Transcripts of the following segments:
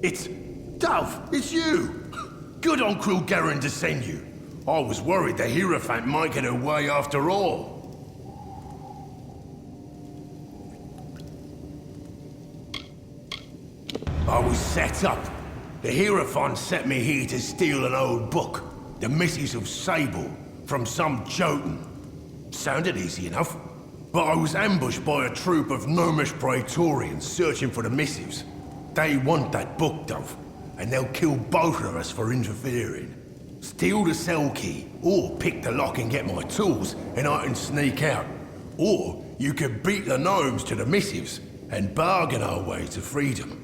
It's... Dove, it's you! Good on Cruel Garen to send you. I was worried the Hierophant might get away after all. I was set up. The Hierophant sent me here to steal an old book, The Missives of Sable, from some Jotun. Sounded easy enough, but I was ambushed by a troop of gnomish praetorians searching for the missives. They want that book, Dove, and they'll kill both of us for interfering. Steal the cell key, or pick the lock and get my tools, and I can sneak out. Or you could beat the gnomes to the missives and bargain our way to freedom.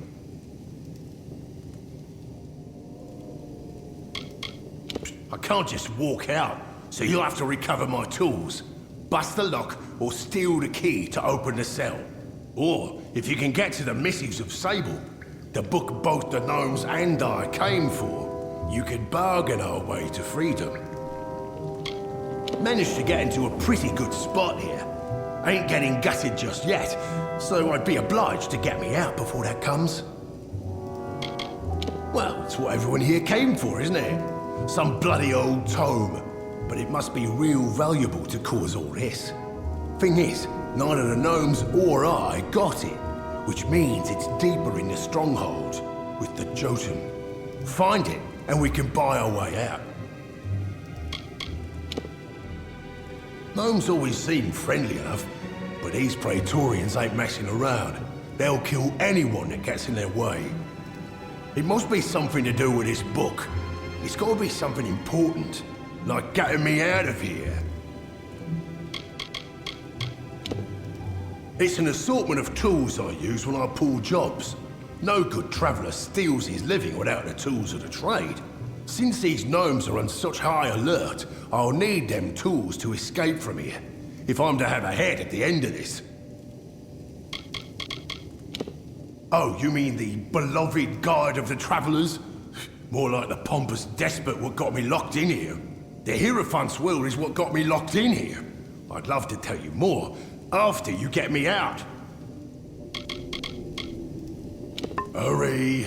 I can't just walk out, so you'll have to recover my tools, bust the lock, or steal the key to open the cell. Or, if you can get to the Missives of Sable, the book both the gnomes and I came for, you could bargain our way to freedom. Managed to get into a pretty good spot here. Ain't getting gutted just yet, so I'd be obliged to get me out before that comes. Well, it's what everyone here came for, isn't it? Some bloody old tome. But it must be real valuable to cause all this. Thing is, neither the gnomes or I got it, which means it's deeper in the stronghold with the Jotun. Find it, and we can buy our way out. Gnomes always seem friendly enough, but these Praetorians ain't messing around. They'll kill anyone that gets in their way. It must be something to do with this book. It's got to be something important, like getting me out of here. It's an assortment of tools I use when I pull jobs. No good traveller steals his living without the tools of the trade. Since these gnomes are on such high alert, I'll need them tools to escape from here, if I'm to have a head at the end of this. Oh, you mean the beloved guide of the travellers? More like the pompous despot what got me locked in here. The Hierophant's will is what got me locked in here. I'd love to tell you more, after you get me out. Hurry.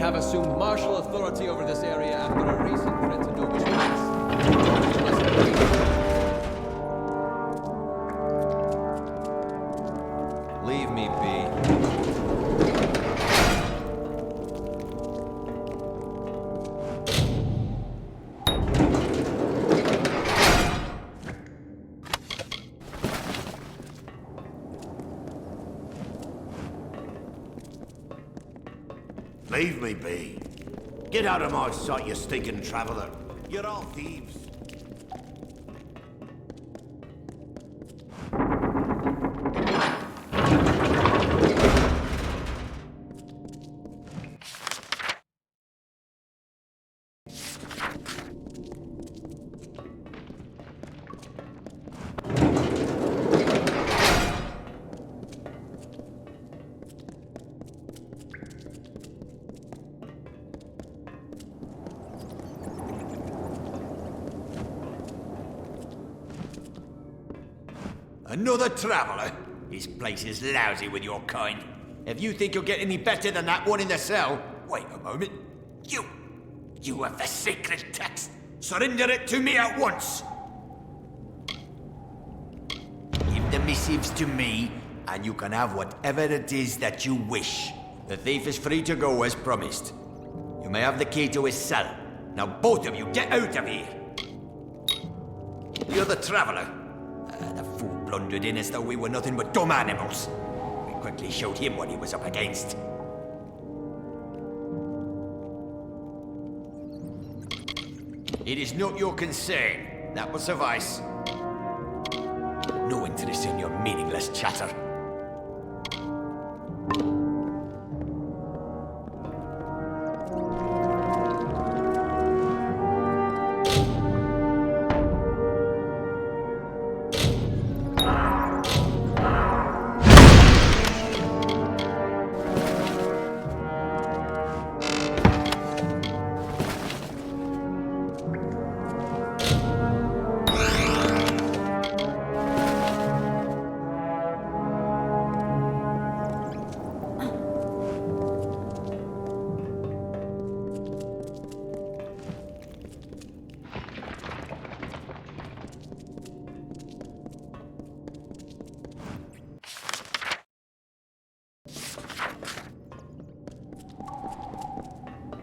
have assumed martial authority over this area after a recent threat to Novice Pass. Leave me be. Leave me be. Get out of my sight, you stinking traveler. You're all thieves. Another traveller? This place is lousy with your kind. If you think you'll get any better than that one in the cell, wait a moment. You have the sacred text. Surrender it to me at once. Give the missives to me, and you can have whatever it is that you wish. The thief is free to go as promised. You may have the key to his cell. Now both of you get out of here. The other traveller. The fool blundered in as though we were nothing but dumb animals. We quickly showed him what he was up against. It is not your concern. That will suffice. No interest in your meaningless chatter.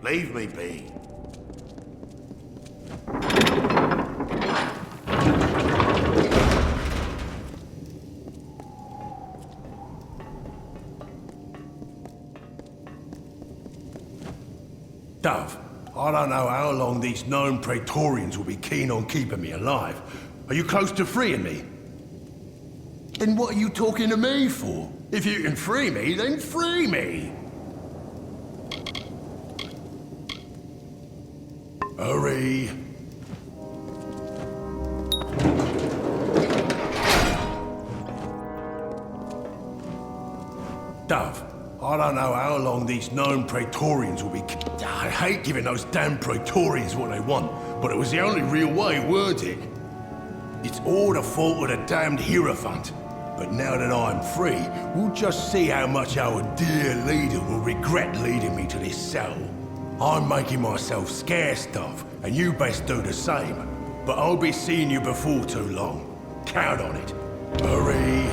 Leave me be. Dove, I don't know how long these known Praetorians will be keen on keeping me alive. Are you close to freeing me? Then what are you talking to me for? If you can free me, then free me! Hurry! Dove, I don't know how long these known Praetorians will be... I hate giving those damn Praetorians what they want, but it was the only real way, weren't it? It's all the fault of the damned Hierophant. But now that I'm free, we'll just see how much our dear leader will regret leading me to this cell. I'm making myself scarce, Dove, and you best do the same. But I'll be seeing you before too long. Count on it. Hurry!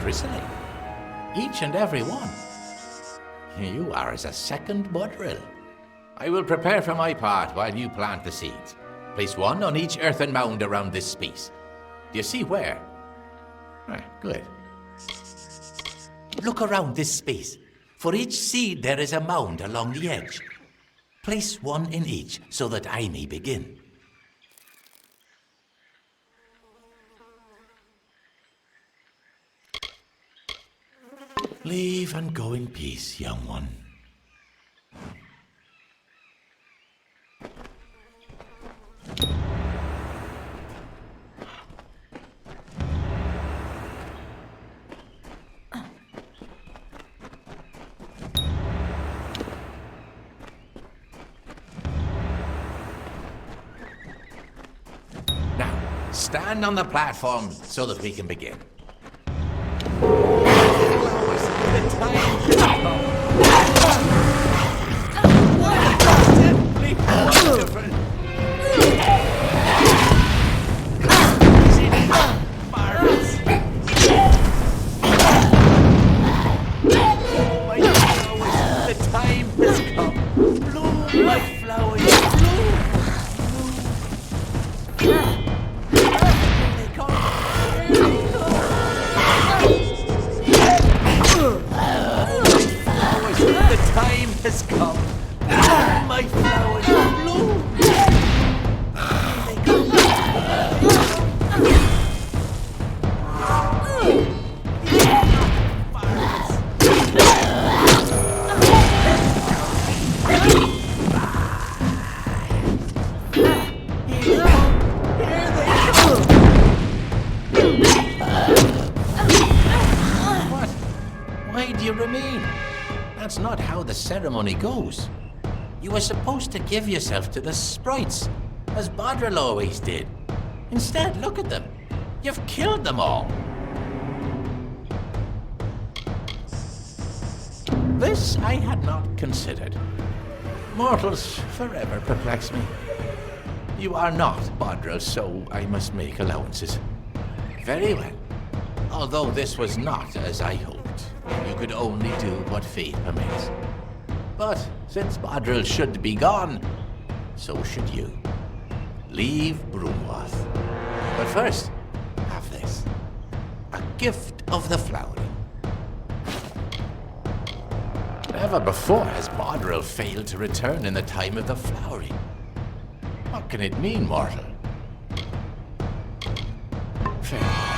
Christening. Each and every one. You are as a second mud-drill. I will prepare for my part while you plant the seeds. Place one on each earthen mound around this space. Do you see where? Good. Look around this space. For each seed there is a mound along the edge. Place one in each so that I may begin. Leave and go in peace, young one. Now, stand on the platform so that we can begin. That's not how the ceremony goes. You were supposed to give yourself to the sprites, as Bodril always did. Instead, look at them. You've killed them all. This I had not considered. Mortals forever perplex me. You are not Bodril, so I must make allowances. Very well. Although this was not as I hoped. You could only do what fate permits. But since Bodril should be gone, so should you. Leave Broomwath. But first, have this. A gift of the flowering. Never before has Bodril failed to return in the time of the flowering. What can it mean, mortal? Fair.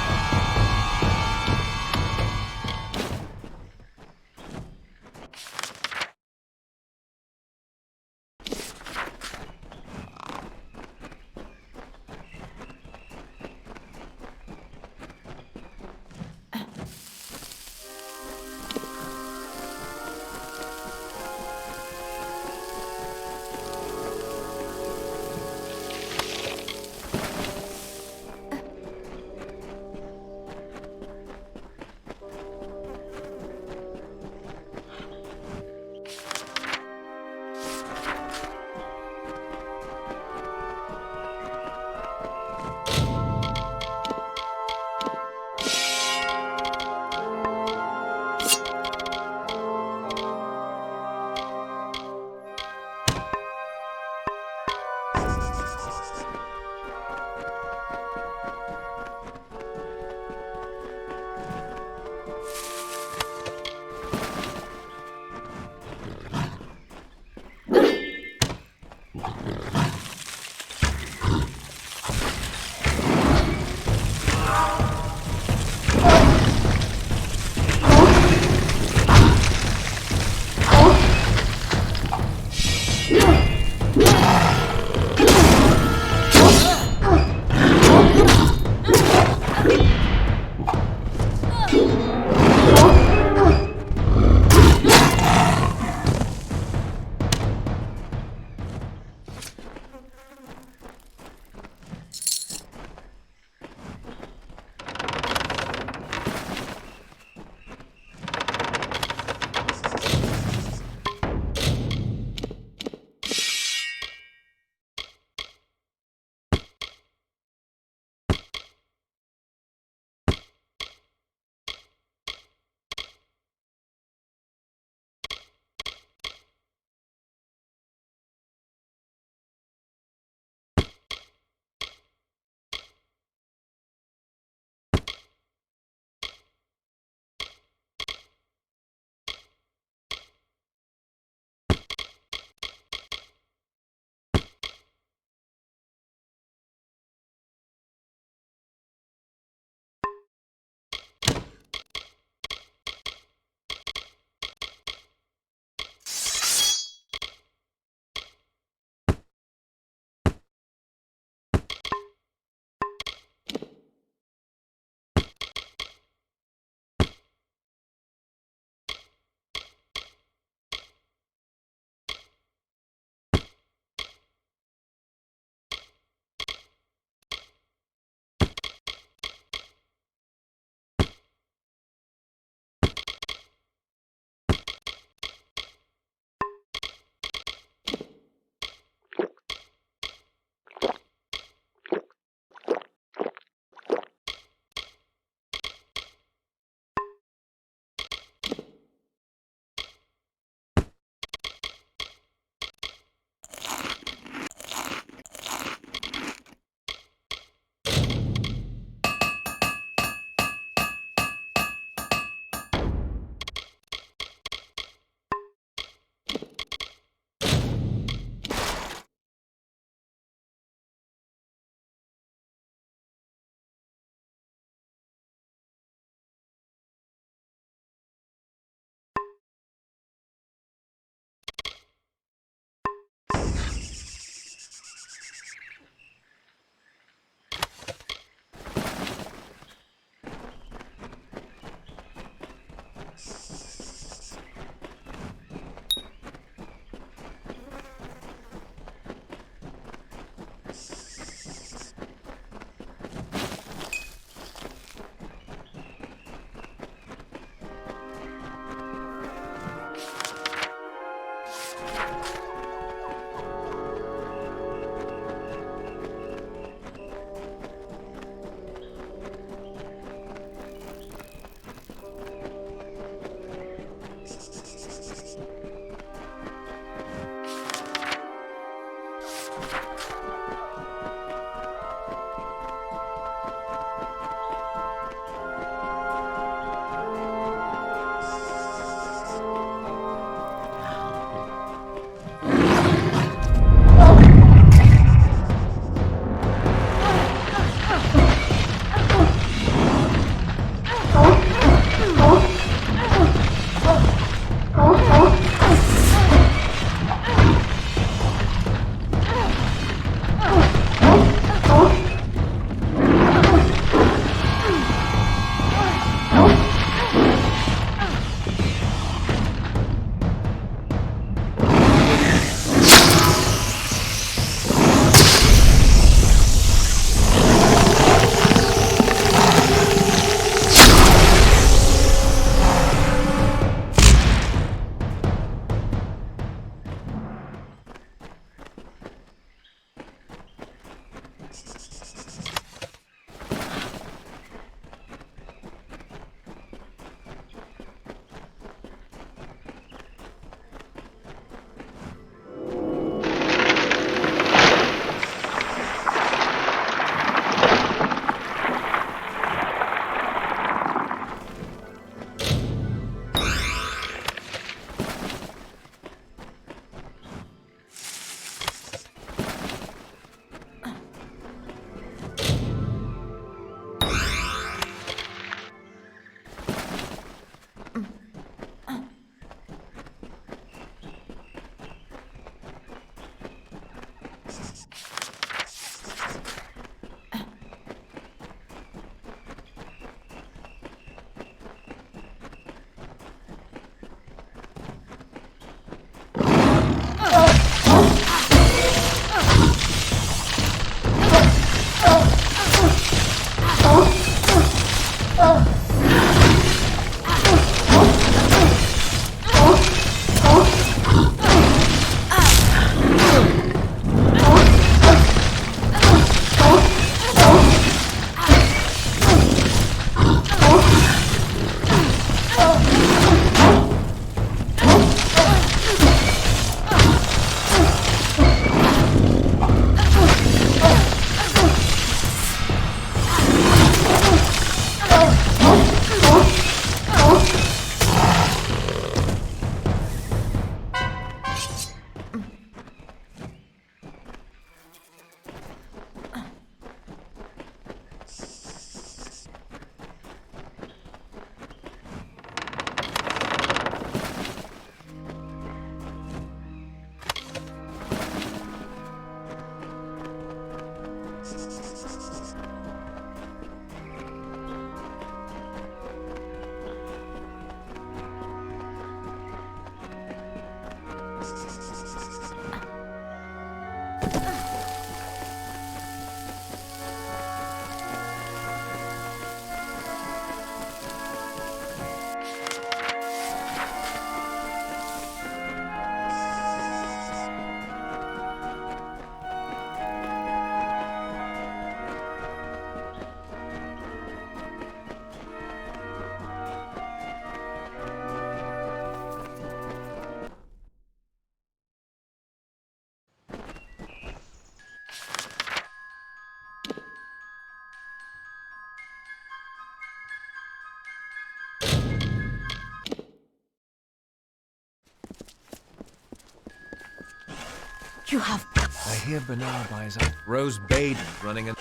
You have... I hear Banaba is out. Rose Baden running a...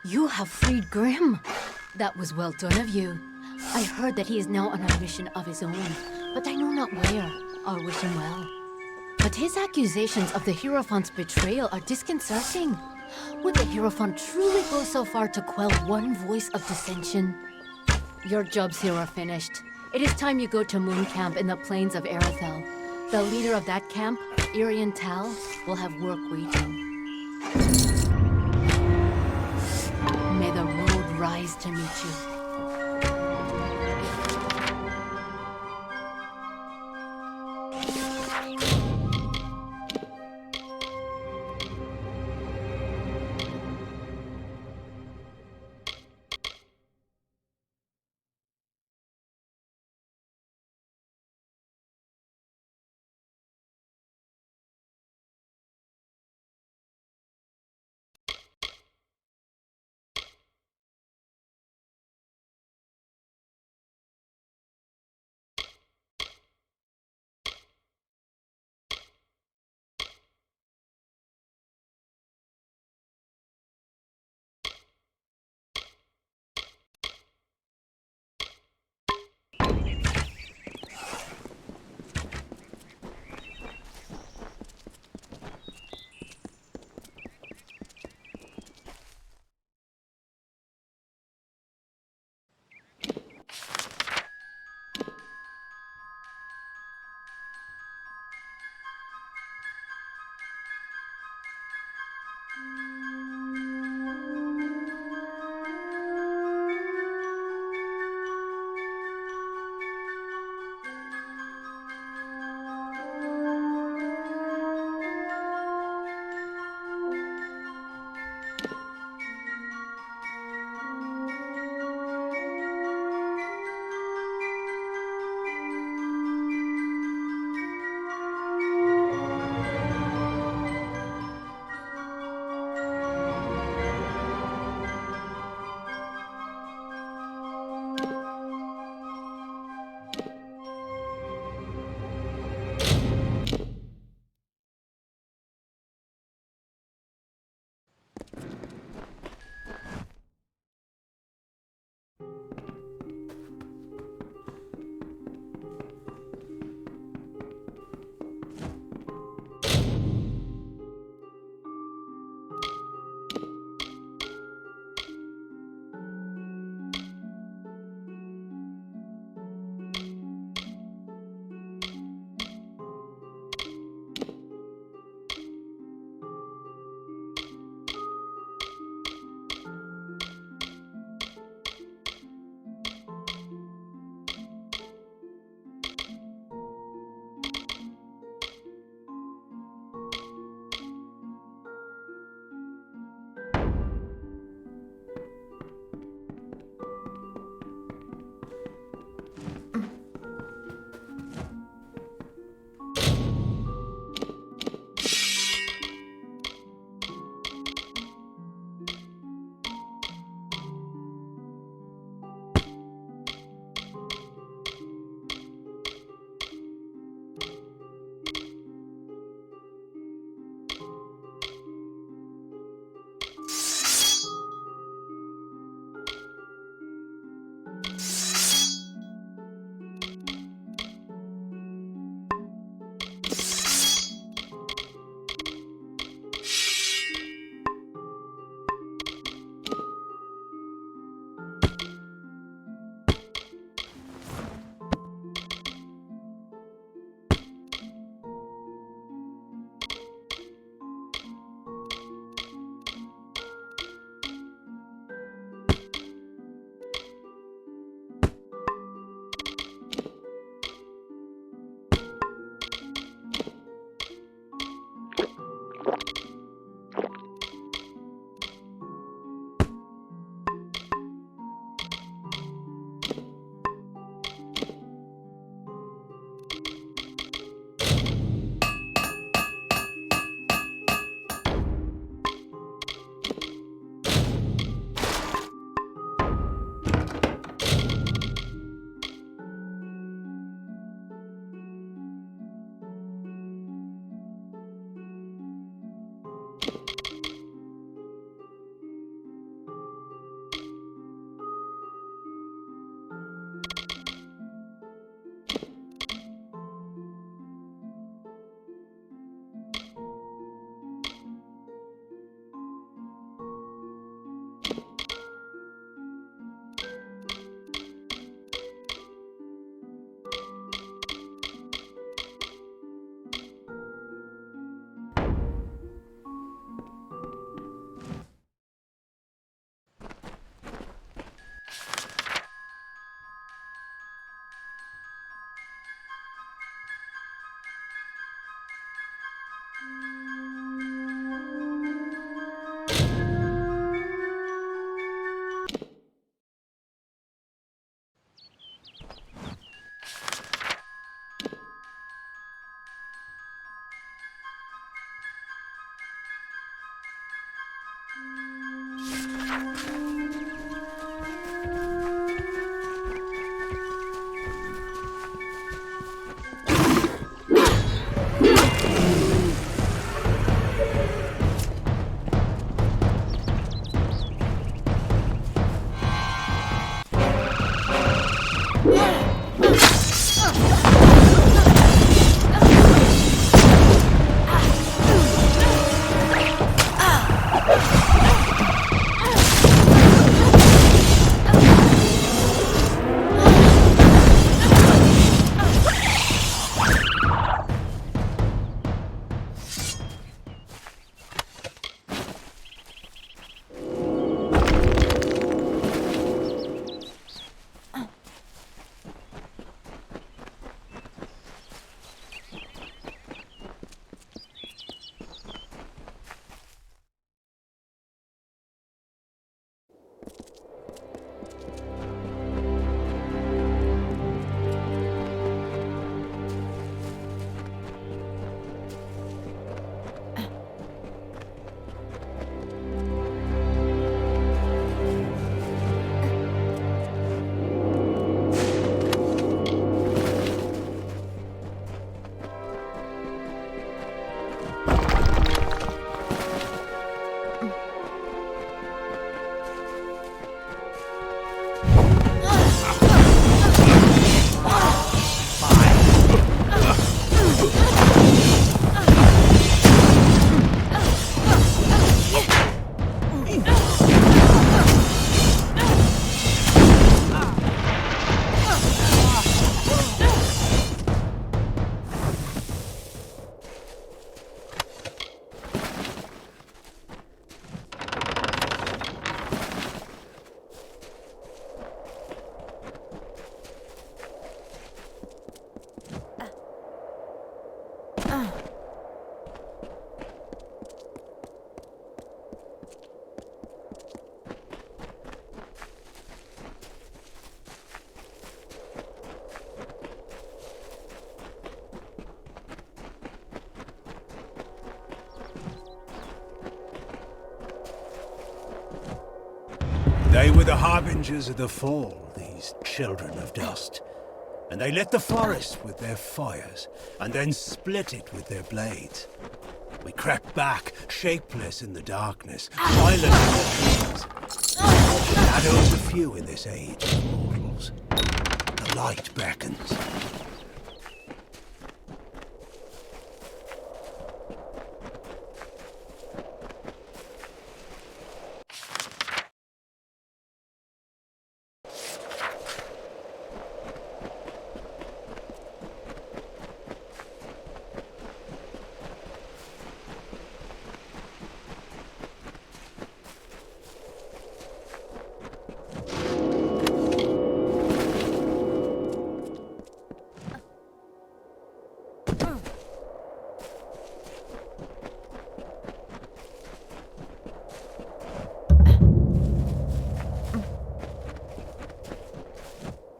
You have freed Grimm. That was well done of you. I heard that he is now on a mission of his own, but I know not where. I wish him well. But his accusations of the Hierophant's betrayal are disconcerting. Would the Hierophant truly go so far to quell one voice of dissension? Your jobs here are finished. It is time you go to Moon Camp in the plains of Erathell. The leader of that camp, Erathell, will have work waiting. May the road rise to meet you. They were the harbingers of the fall, these children of dust. And they lit the forest with their fires, and then split it with their blades. We crept back, shapeless in the darkness, silent in the trees. Shadows are few in this age of mortals. The light beckons.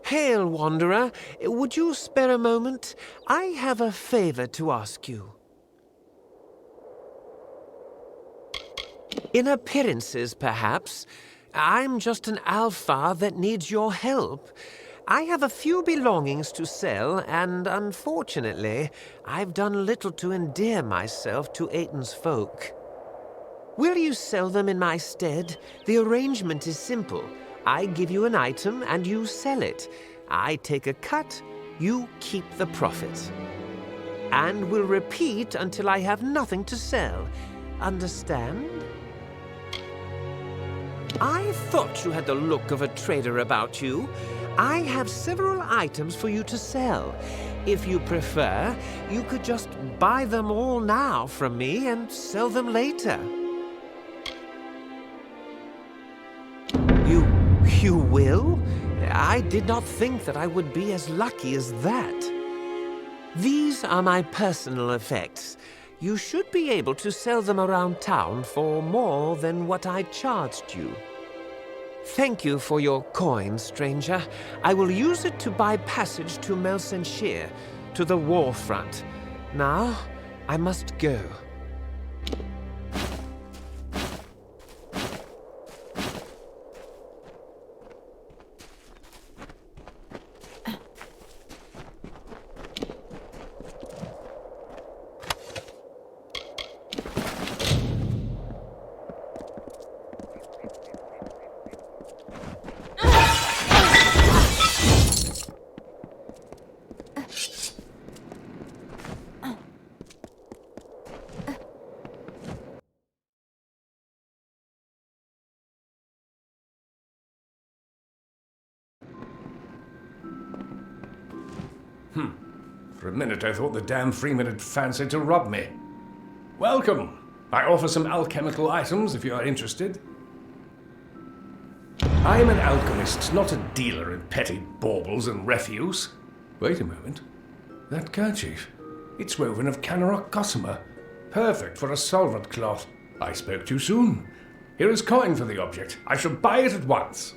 Hail, Wanderer. Would you spare a moment? I have a favor to ask you. In appearances, perhaps. I'm just an alpha that needs your help. I have a few belongings to sell, and unfortunately, I've done little to endear myself to Aiton's folk. Will you sell them in my stead? The arrangement is simple. I give you an item and you sell it. I take a cut, you keep the profit. And will repeat until I have nothing to sell. Understand? I thought you had the look of a trader about you. I have several items for you to sell. If you prefer, you could just buy them all now from me and sell them later. You will? I did not think that I would be as lucky as that. These are my personal effects. You should be able to sell them around town for more than what I charged you. Thank you for your coin, stranger. I will use it to buy passage to Melsenshire, to the war front. Now, I must go. For a minute I thought the damn Freeman had fancied to rob me. Welcome. I offer some alchemical items if you are interested. I am an alchemist, not a dealer in petty baubles and refuse. Wait a moment. That kerchief. It's woven of Canarok gossamer. Perfect for a solvent cloth. I spoke too soon. Here is coin for the object. I shall buy it at once.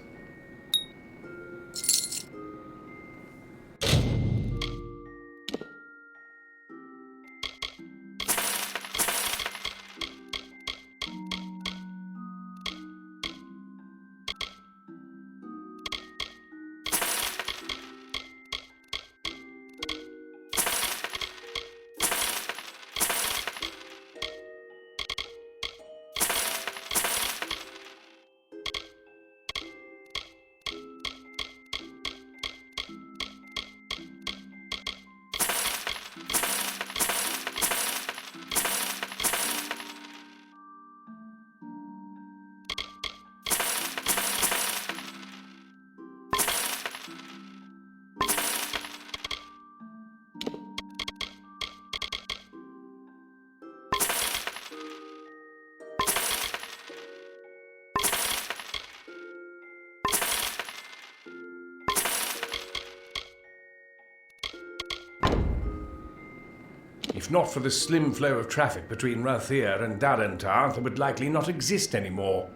If not for the slim flow of traffic between Rathir and Darentar, there would likely not exist anymore.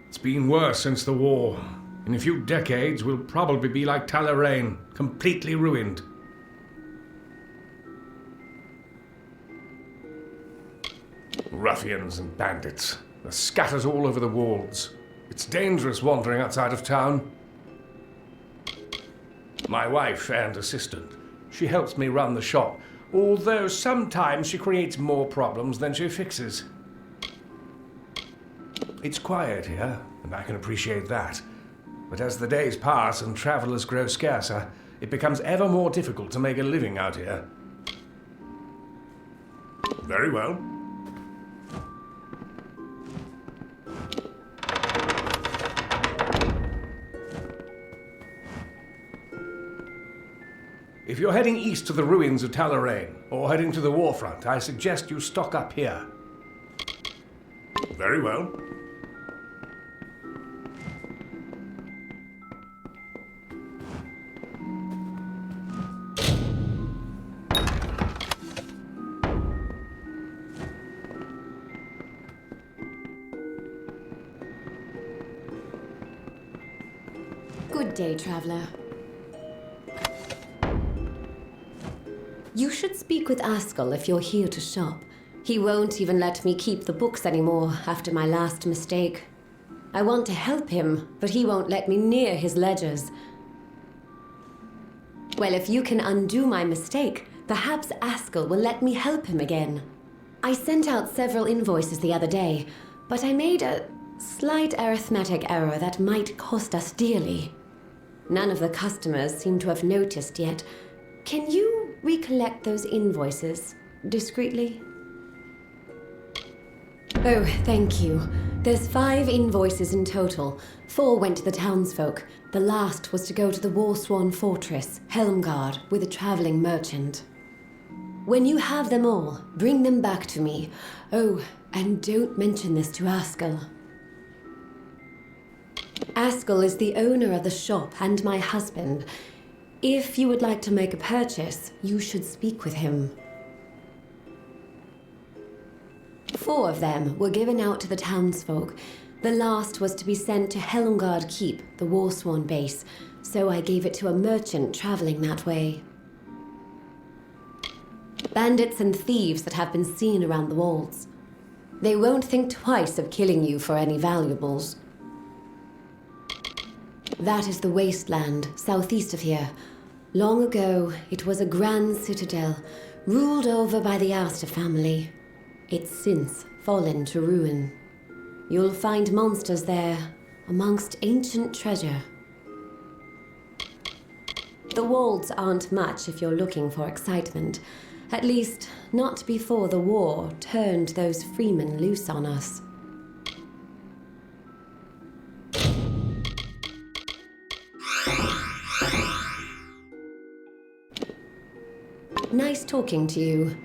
It's been worse since the war. In a few decades, we'll probably be like Talarain, completely ruined. Ruffians and bandits. They're scattered all over the wolds. It's dangerous wandering outside of town. My wife and assistant. She helps me run the shop, although sometimes she creates more problems than she fixes. It's quiet here, and I can appreciate that. But as the days pass and travelers grow scarcer, it becomes ever more difficult to make a living out here. Very well. If you're heading east to the ruins of Talarain, or heading to the warfront, I suggest you stock up here. Very well. Good day, traveler. You should speak with Askell if you're here to shop. He won't even let me keep the books anymore after my last mistake. I want to help him, but he won't let me near his ledgers. Well, if you can undo my mistake, perhaps Askell will let me help him again. I sent out several invoices the other day, but I made a slight arithmetic error that might cost us dearly. None of the customers seem to have noticed yet. Can you recollect those invoices discreetly? Oh, thank you. There's 5 invoices in total. 4 went to the townsfolk. The last was to go to the Warsworn Fortress, Helmgard, with a traveling merchant. When you have them all, bring them back to me. Oh, and don't mention this to Askell. Askell is the owner of the shop and my husband. If you would like to make a purchase, you should speak with him. 4 of them were given out to the townsfolk. The last was to be sent to Helmgard Keep, the Warsworn base, so I gave it to a merchant traveling that way. Bandits and thieves that have been seen around the walls. They won't think twice of killing you for any valuables. That is the wasteland, southeast of here. Long ago, it was a grand citadel, ruled over by the Ouster family. It's since fallen to ruin. You'll find monsters there, amongst ancient treasure. The walls aren't much if you're looking for excitement. At least, not before the war turned those freemen loose on us. Nice talking to you.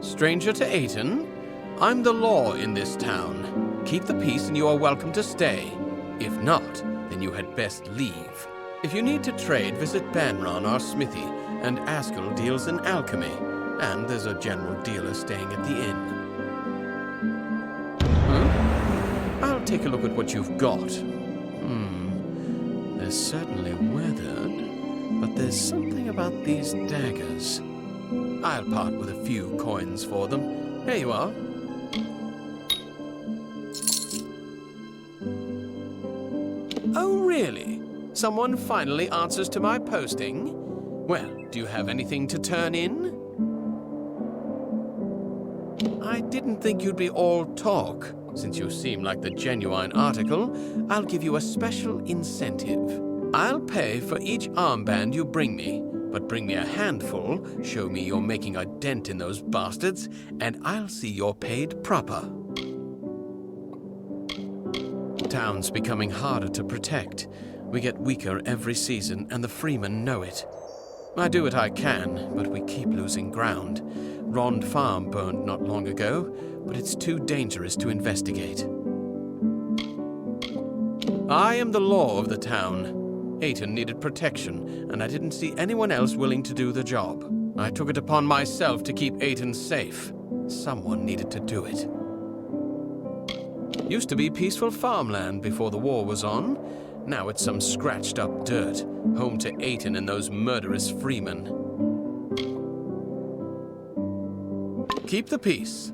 Stranger to Aten? I'm the law in this town. Keep the peace and you are welcome to stay. If not, then you had best leave. If you need to trade, visit Banron, our smithy, and Askell deals in alchemy. And there's a general dealer staying at the inn. I'll take a look at what you've got. They're certainly weathered, but there's something about these daggers. I'll part with a few coins for them. Here you are. Oh, really? Someone finally answers to my posting? Well, do you have anything to turn in? I didn't think you'd be all talk. Since you seem like the genuine article, I'll give you a special incentive. I'll pay for each armband you bring me, but bring me a handful, show me you're making a dent in those bastards, and I'll see you're paid proper. Town's becoming harder to protect. We get weaker every season, and the freemen know it. I do what I can, but we keep losing ground. Rond Farm burned not long ago, but it's too dangerous to investigate. I am the law of the town. Aiton needed protection, and I didn't see anyone else willing to do the job. I took it upon myself to keep Aiton safe. Someone needed to do it. Used to be peaceful farmland before the war was on. Now it's some scratched-up dirt, home to Aiton and those murderous freemen. Keep the peace.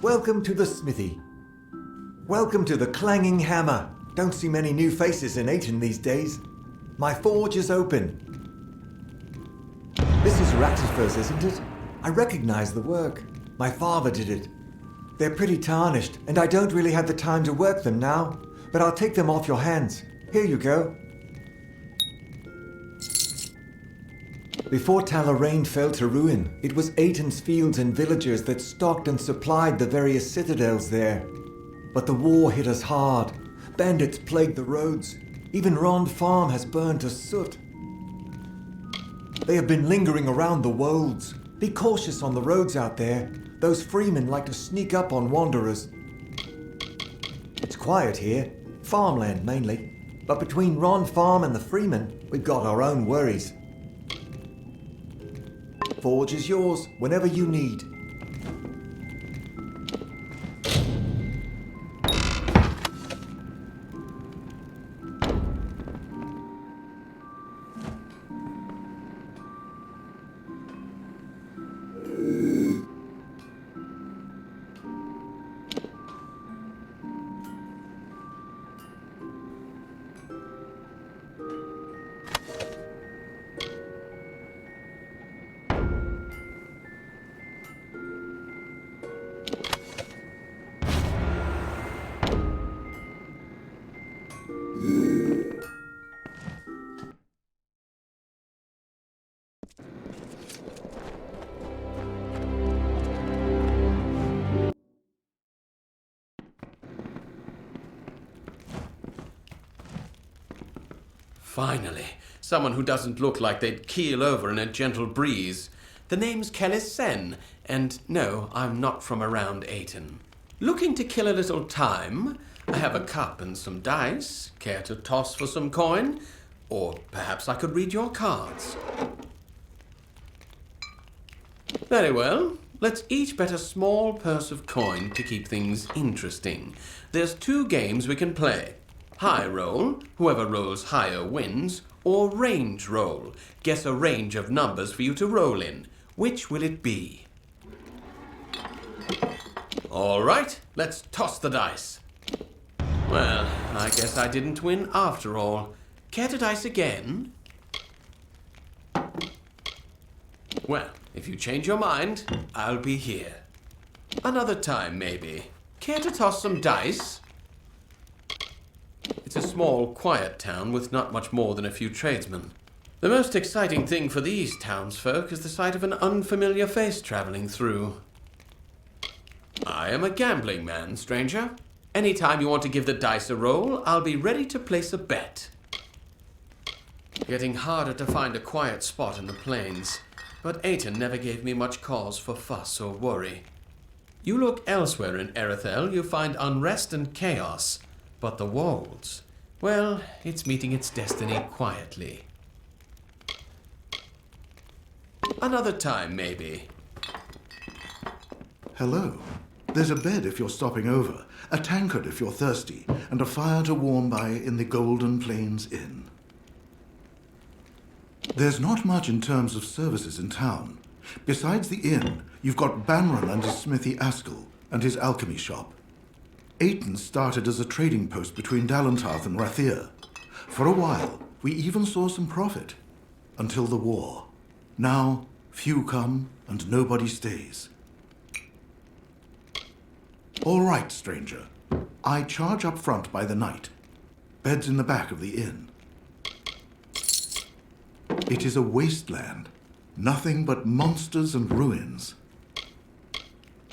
Welcome to the smithy. Welcome to the clanging hammer. Don't see many new faces in Aiton these days. My forge is open. This is Rattifers, isn't it? I recognize the work. My father did it. They're pretty tarnished, and I don't really have the time to work them now, but I'll take them off your hands. Here you go. Before Talarain fell to ruin, it was Aiton's fields and villagers that stocked and supplied the various citadels there. But the war hit us hard. Bandits plagued the roads. Even Rond Farm has burned to soot. They have been lingering around the wolds. Be cautious on the roads out there. Those freemen like to sneak up on wanderers. It's quiet here. Farmland mainly. But between Rond Farm and the freemen, we've got our own worries. Forge is yours whenever you need. Finally, someone who doesn't look like they'd keel over in a gentle breeze. The name's Kelly-Sen, and no, I'm not from around Aiton. Looking to kill a little time? I have a cup and some dice. Care to toss for some coin? Or perhaps I could read your cards. Very well. Let's each bet a small purse of coin to keep things interesting. There's 2 games we can play. High roll, whoever rolls higher wins, or range roll. Guess a range of numbers for you to roll in. Which will it be? All right, let's toss the dice. Well, I guess I didn't win after all. Care to dice again? Well, if you change your mind, I'll be here. Another time, maybe. Care to toss some dice? It's a small, quiet town with not much more than a few tradesmen. The most exciting thing for these townsfolk is the sight of an unfamiliar face traveling through. I am a gambling man, stranger. Anytime you want to give the dice a roll, I'll be ready to place a bet. Getting harder to find a quiet spot in the plains, but Aten never gave me much cause for fuss or worry. You look elsewhere in Erathell, you find unrest and chaos, but the walls, well, it's meeting its destiny quietly. Another time, maybe. Hello. There's a bed if you're stopping over, a tankard if you're thirsty, and a fire to warm by in the Golden Plains Inn. There's not much in terms of services in town. Besides the inn, you've got Banron and his smithy Askell, and his alchemy shop. Aten started as a trading post between Dalentarth and Rathir. For a while, we even saw some profit. Until the war. Now, few come and nobody stays. All right, stranger. I charge up front by the night. Beds in the back of the inn. It is a wasteland. Nothing but monsters and ruins.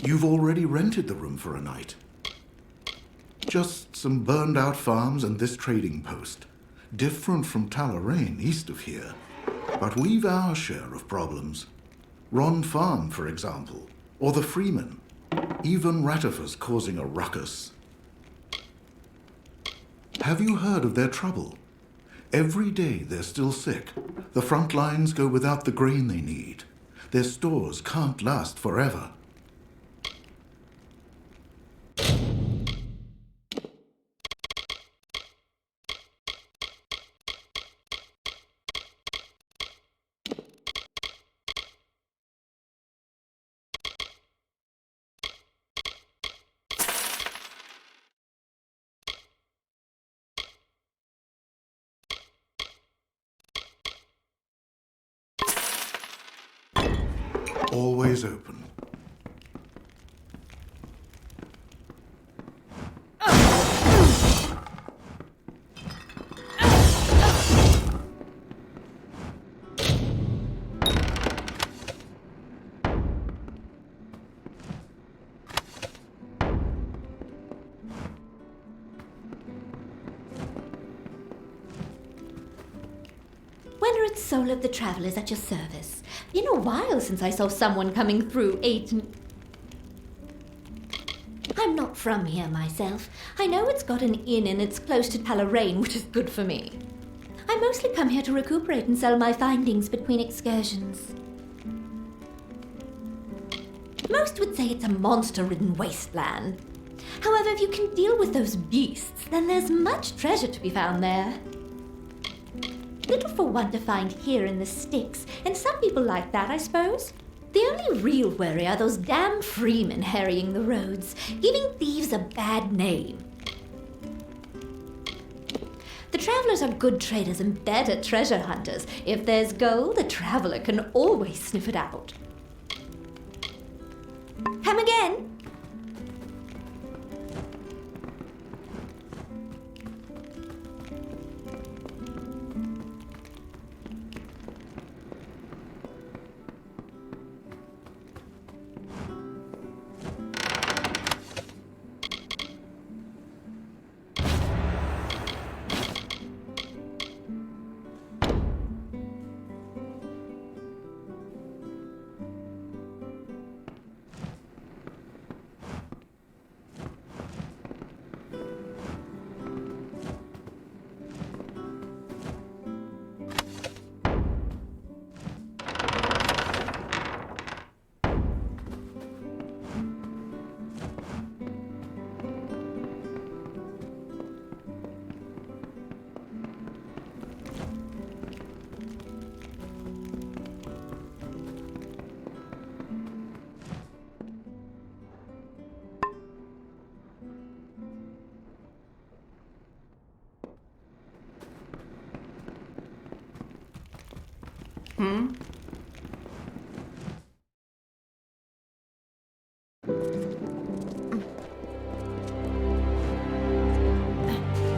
You've already rented the room for a night. Just some burned-out farms and this trading post. Different from Talarain, east of here. But we've our share of problems. Ron Farm, for example. Or the Freeman. Even Ratifer's causing a ruckus. Have you heard of their trouble? Every day they're still sick. The front lines go without the grain they need. Their stores can't last forever. Always open. Weathered Soul of the Traveler is at your service. Been a while since I saw someone coming through Aten. I'm not from here myself. I know it's got an inn and it's close to Talarain, which is good for me. I mostly come here to recuperate and sell my findings between excursions. Most would say it's a monster-ridden wasteland. However, if you can deal with those beasts, then there's much treasure to be found there. Little for one to find here in the sticks, and some people like that, I suppose. The only real worry are those damn freemen harrying the roads, giving thieves a bad name. The travelers are good traders and better treasure hunters. If there's gold, the traveler can always sniff it out. Come again?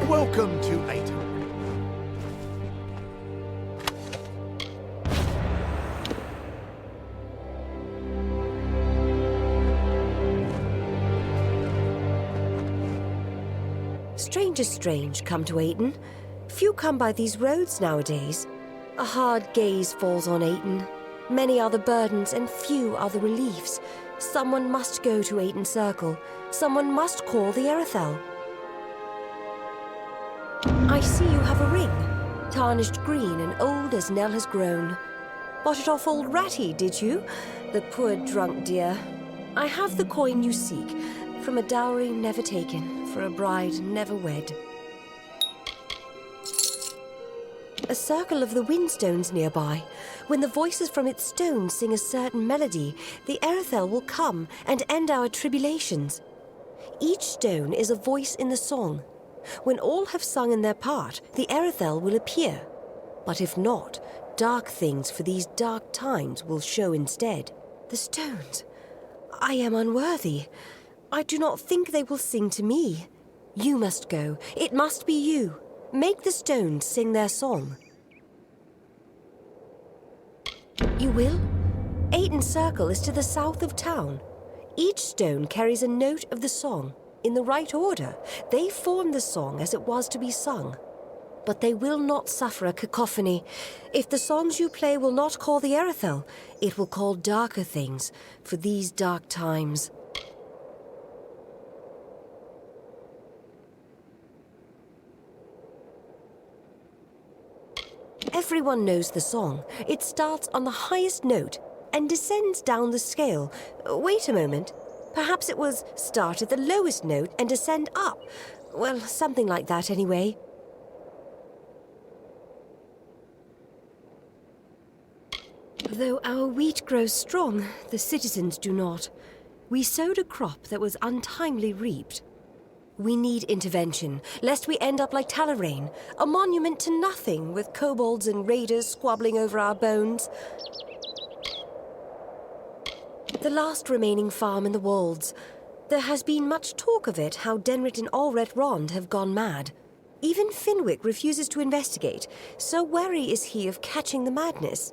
Welcome to Aten. Strangers strange come to Aten. Few come by these roads nowadays. A hard gaze falls on Aiton. Many are the burdens and few are the reliefs. Someone must go to Aiton Circle. Someone must call the Erathell. I see you have a ring, tarnished green and old as Nell has grown. Bought it off old Ratty, did you? The poor drunk dear. I have the coin you seek, from a dowry never taken, for a bride never wed. A circle of the windstones nearby. When the voices from its stones sing a certain melody, the Erathell will come and end our tribulations. Each stone is a voice in the song. When all have sung in their part, the Erathell will appear. But if not, dark things for these dark times will show instead. The stones. I am unworthy. I do not think they will sing to me. You must go. It must be you. Make the stones sing their song. You will? Aiton Circle is to the south of town. Each stone carries a note of the song. In the right order, they form the song as it was to be sung. But they will not suffer a cacophony. If the songs you play will not call the Erathell, it will call darker things for these dark times. Everyone knows the song. It starts on the highest note and descends down the scale. Wait a moment. Perhaps it was start at the lowest note and descend up. Well, something like that anyway. Though our wheat grows strong, the citizens do not. We sowed a crop that was untimely reaped. We need intervention, lest we end up like Talarain, a monument to nothing, with kobolds and raiders squabbling over our bones. The last remaining farm in the Wolds. There has been much talk of it, how Denrit and Allret Rond have gone mad. Even Finwick refuses to investigate, so wary is he of catching the madness.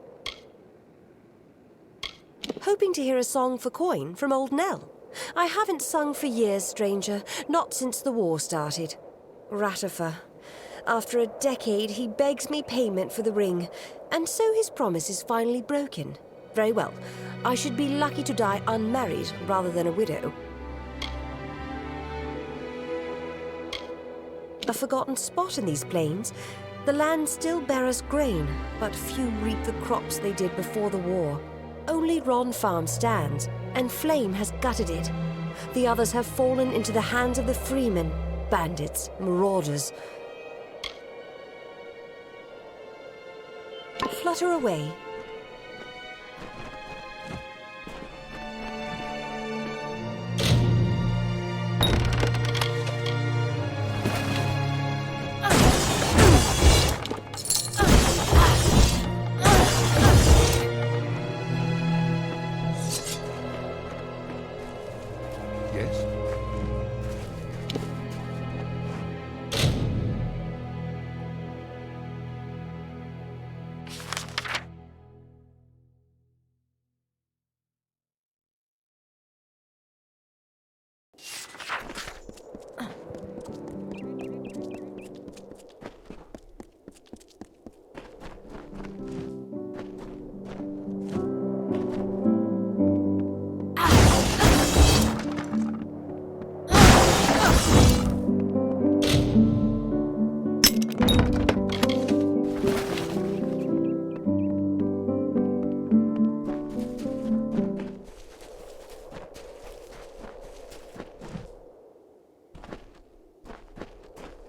Hoping to hear a song for coin from old Nell. I haven't sung for years, stranger, not since the war started. Ratifer. After a decade, he begs me payment for the ring, and so his promise is finally broken. Very well. I should be lucky to die unmarried rather than a widow. A forgotten spot in these plains. The land still bears grain, but few reap the crops they did before the war. Only Ron Farm stands, and Flame has gutted it. The others have fallen into the hands of the freemen, bandits, marauders. Flutter away.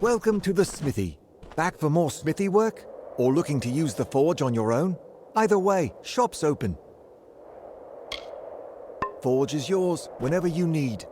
Welcome to the smithy. Back for more smithy work? Or looking to use the forge on your own? Either way, shop's open. Forge is yours whenever you need.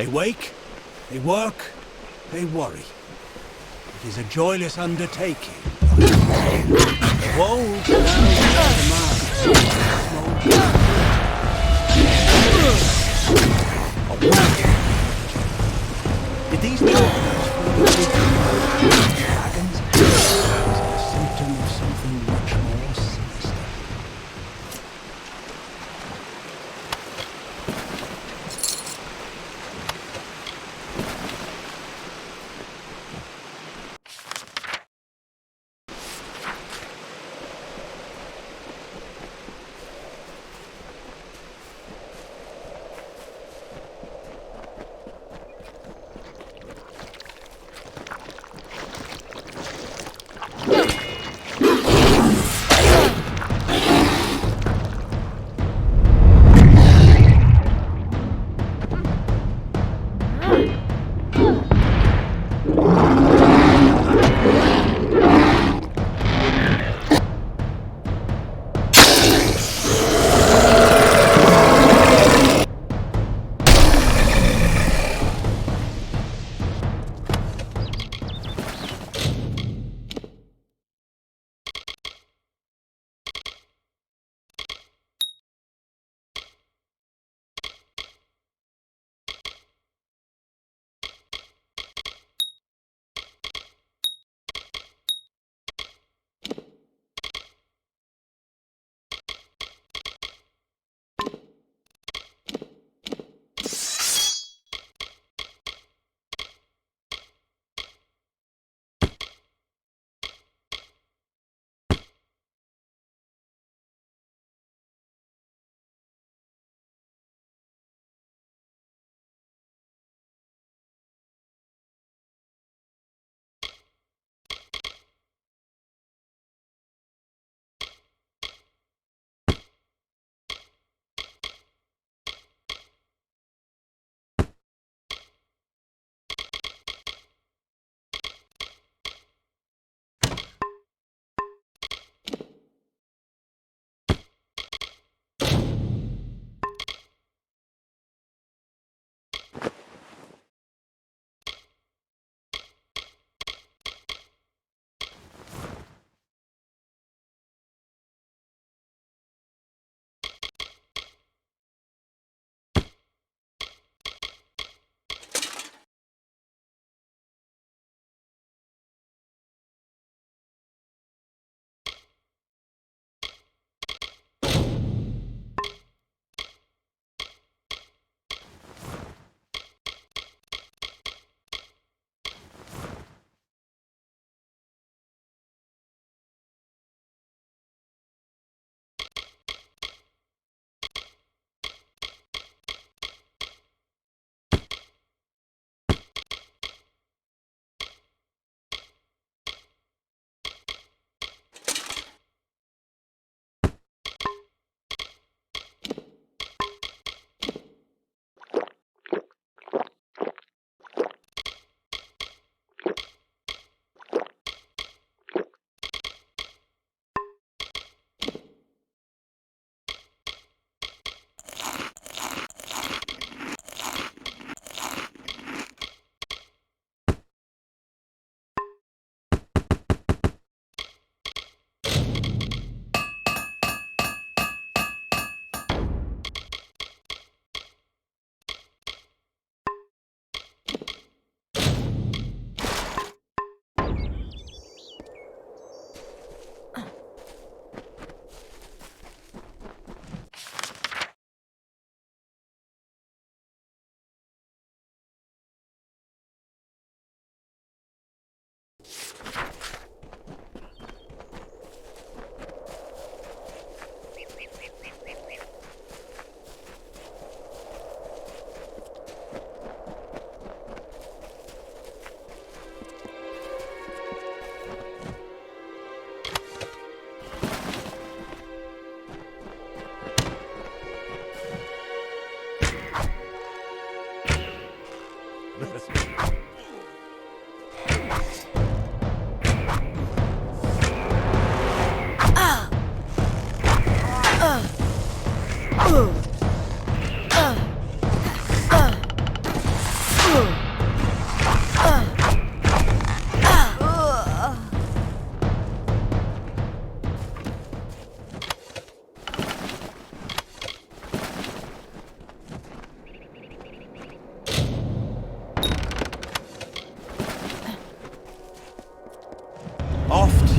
They wake, they work, they worry. It is a joyless undertaking. Woe to the man. Did these dragons a symptom of something much more sinister?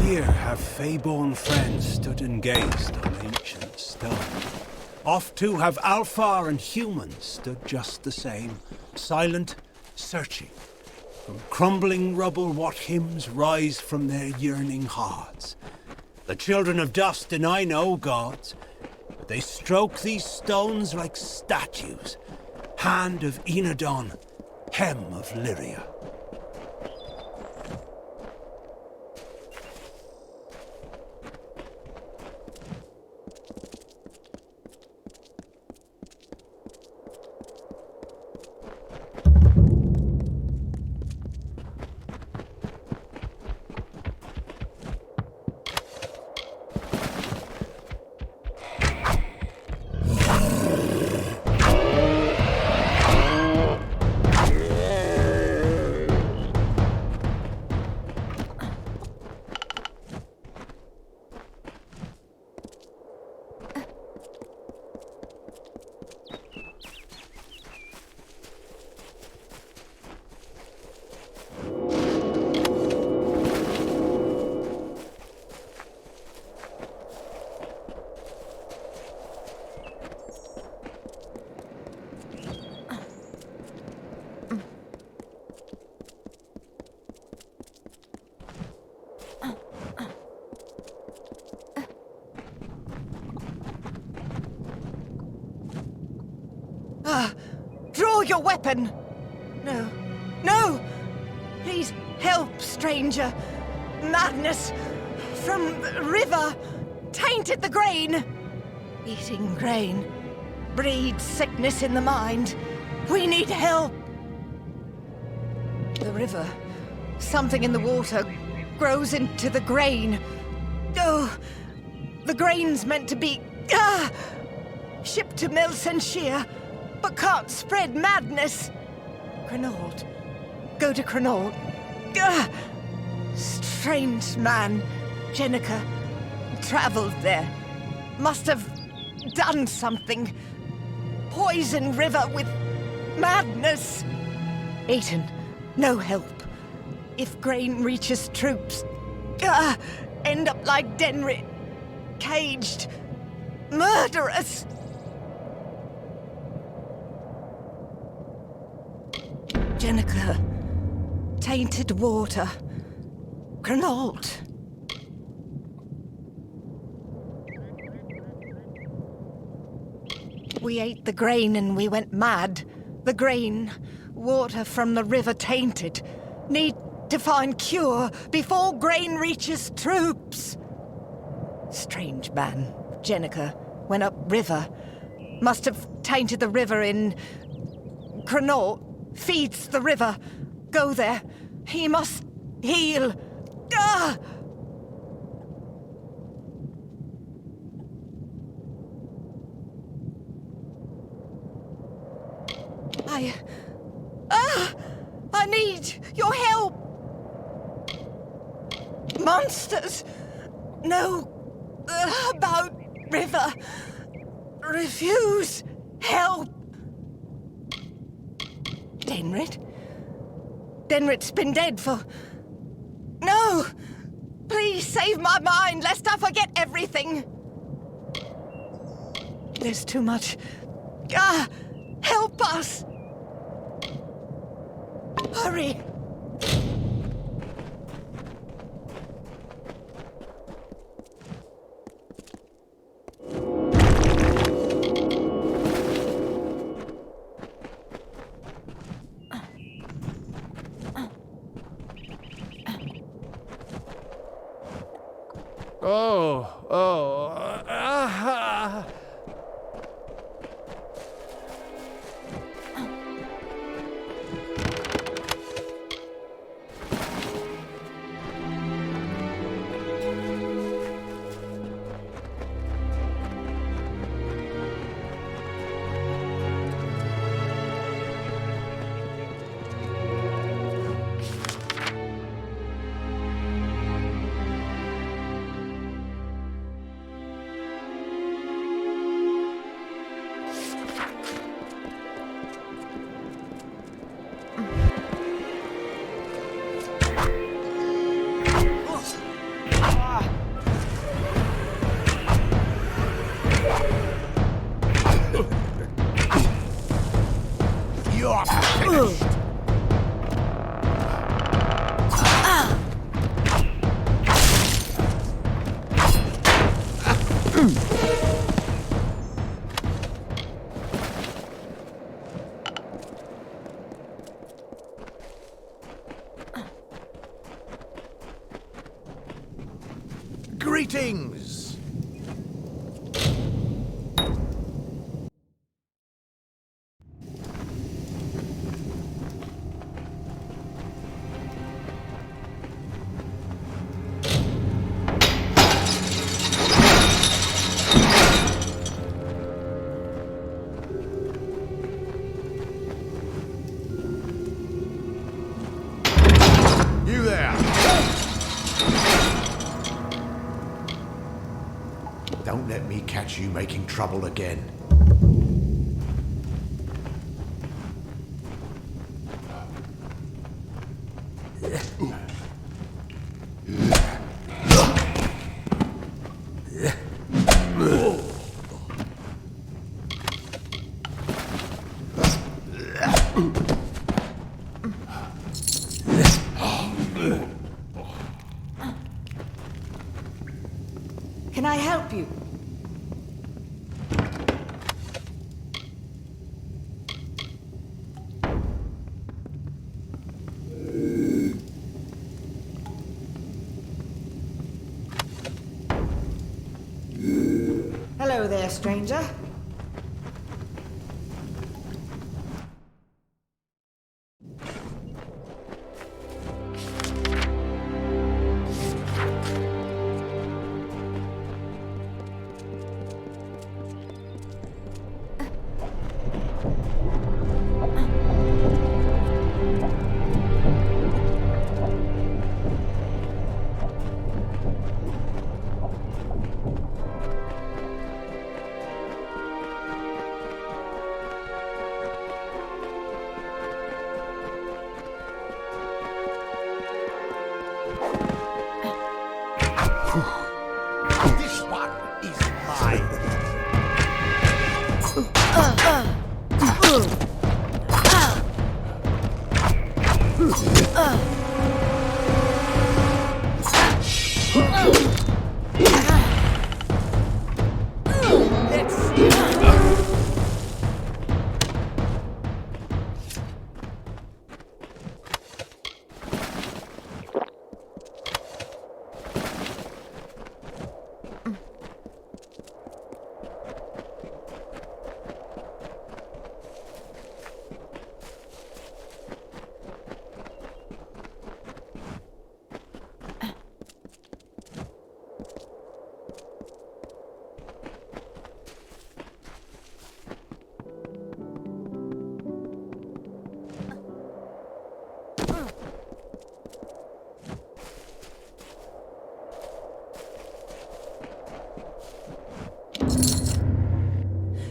here have Fey-born friends stood and gazed on ancient stone. Oft too have Alfar and humans stood just the same, silent, searching. From crumbling rubble what hymns rise from their yearning hearts. The children of dust deny no gods, but they stroke these stones like statues. Hand of Enodon, hem of Lyria. Draw your weapon! No. No! Please help, stranger. Madness from the river tainted the grain. Eating grain breeds sickness in the mind. We need help. The river, something in the water, grows into the grain. Oh, the grain's meant to be shipped to Melsenshire, but can't spread madness. Crenault. Go to Crenault. Strange man, Jenica, traveled there. Must have done something. Poison river with madness. Aiton, no help. If grain reaches troops, end up like Denrit, caged, murderous. Jenica, tainted water, Crenault. We ate the grain and we went mad. The grain, water from the river tainted. Need to find cure before grain reaches troops. Strange man, Jenica, went up river. Must have tainted the river in Crenault. Feeds the river. Go there. He must heal. I need your help. Monsters know about river. Refuse help. Denrit? Denrit's been dead for... No! Please save my mind, lest I forget everything. There's too much. Help us! Hurry! Greetings! You there! Don't let me catch you making trouble again. Can I help you? Hello there, stranger. This one is mine.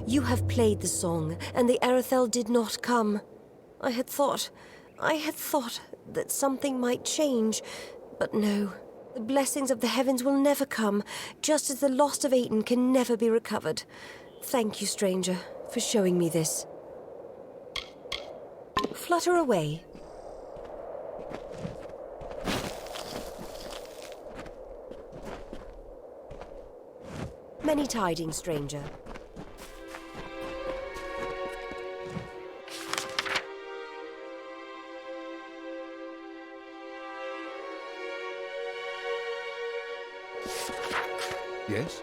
You have played the song, and the Erathell did not come. I had thought that something might change, but no. The blessings of the heavens will never come, just as the lost of Aten can never be recovered. Thank you, stranger, for showing me this. Flutter away. Many tidings, stranger. Yes?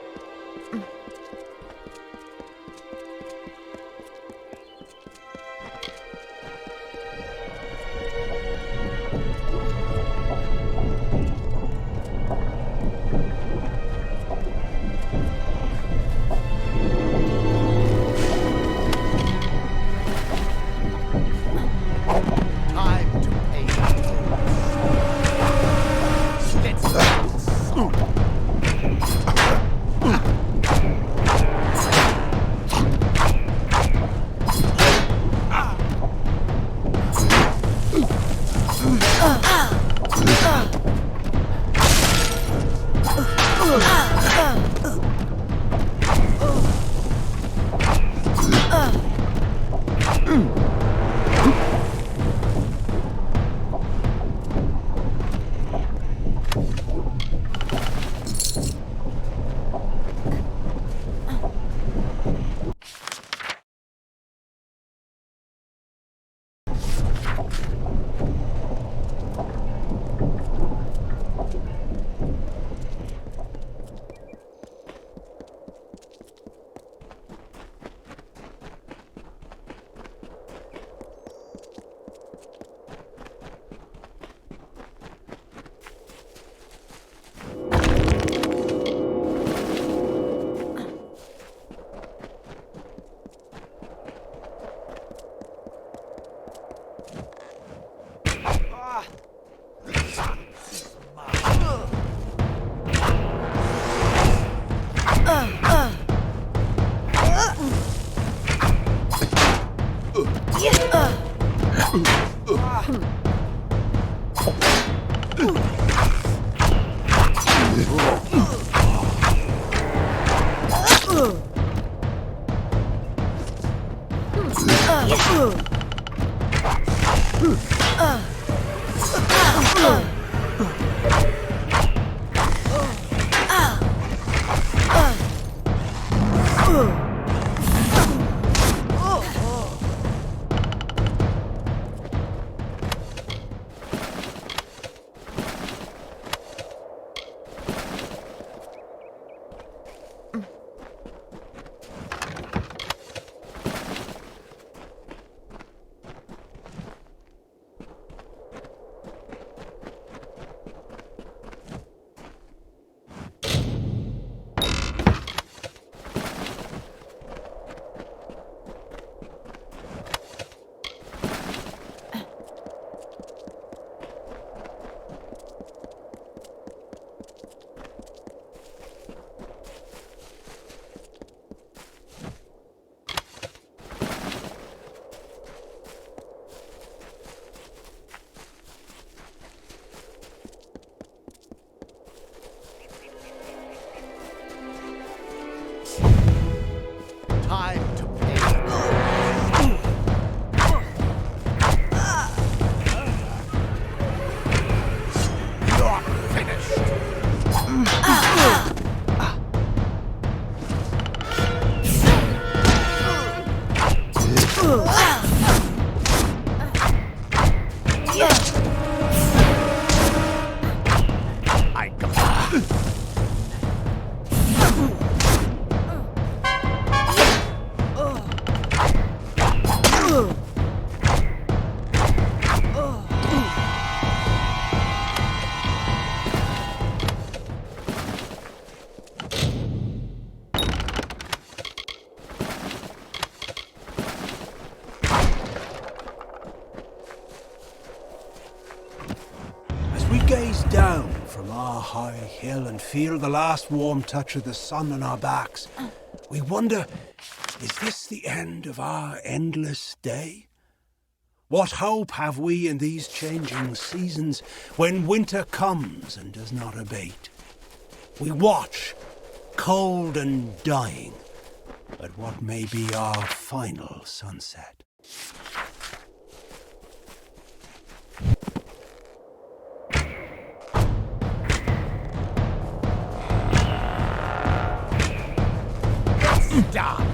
Time to pay. Let's Time to pay. You're finished. I got it. As we gaze down from our high hill and feel the last warm touch of the sun on our backs, we wonder, is this the end of our endless day? What hope have we in these changing seasons when winter comes and does not abate? We watch, cold and dying, at what may be our final sunset. Dodge.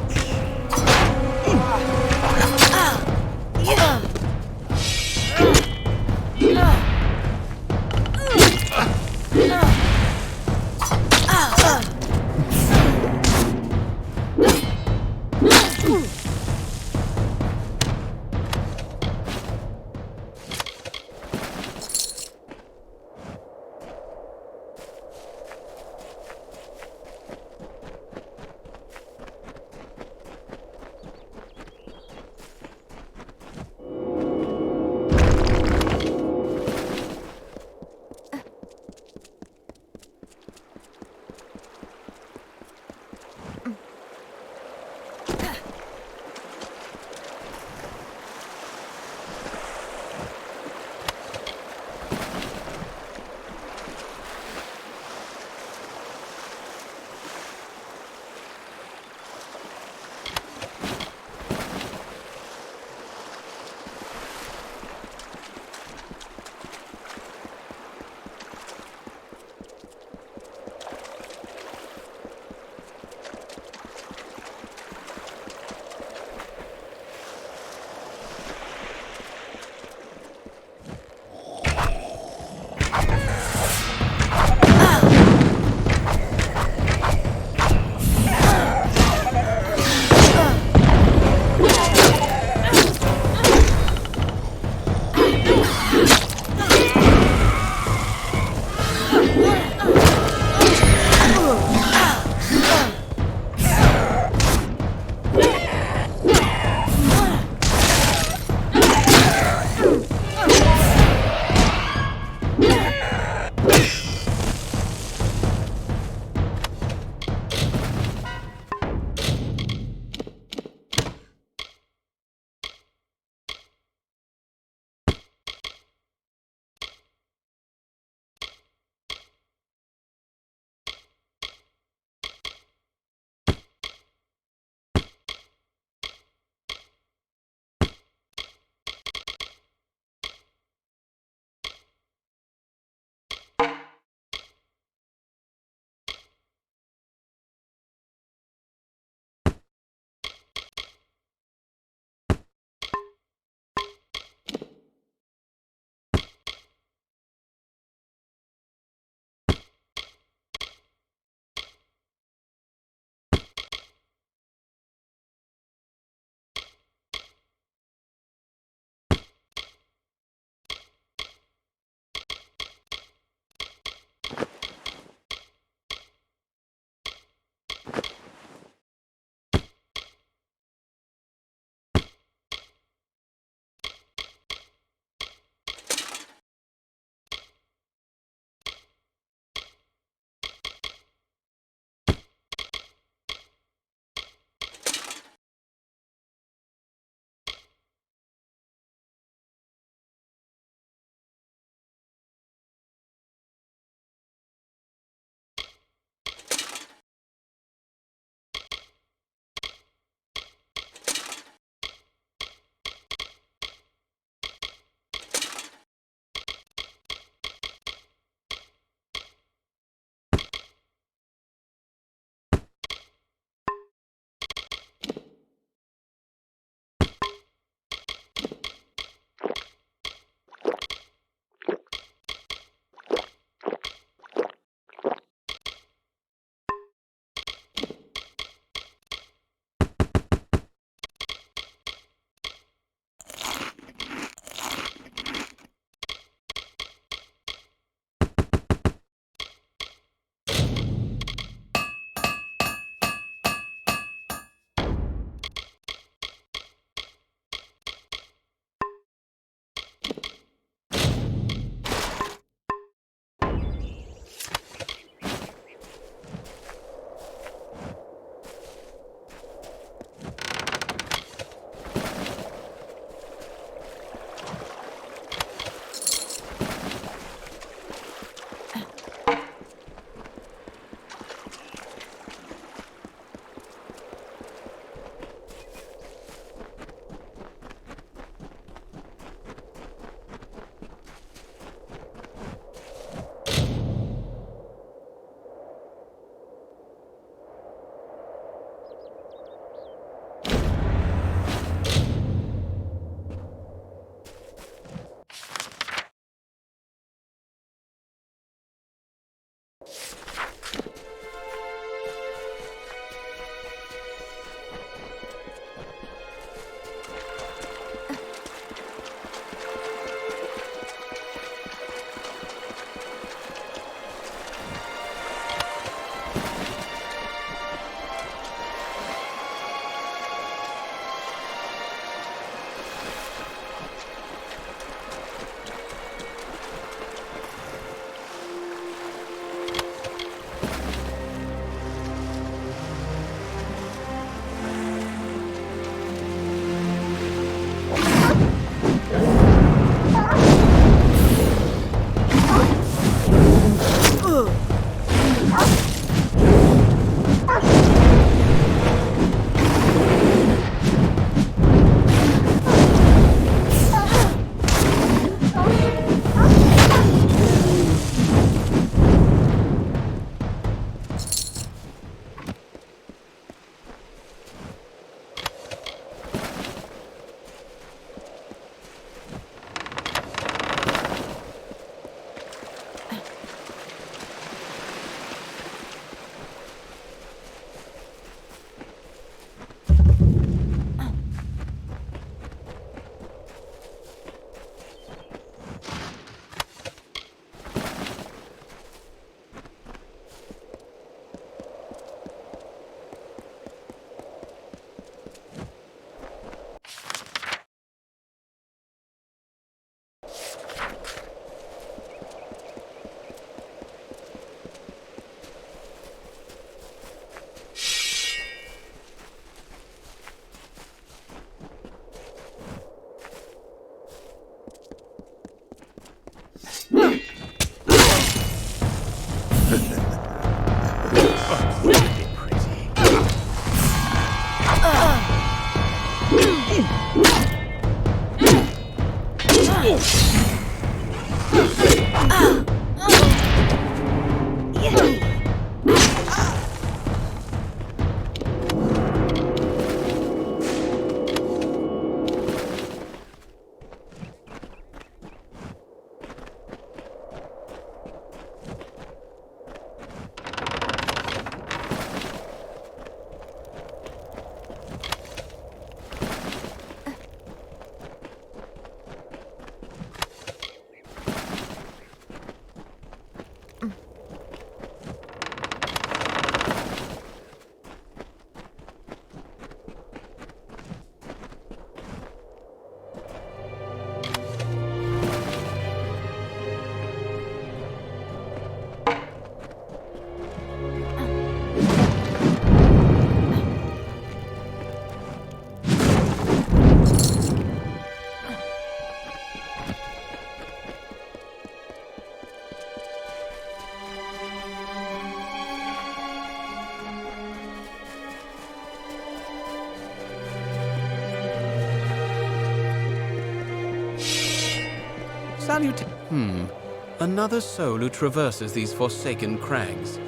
Another soul who traverses these forsaken crags.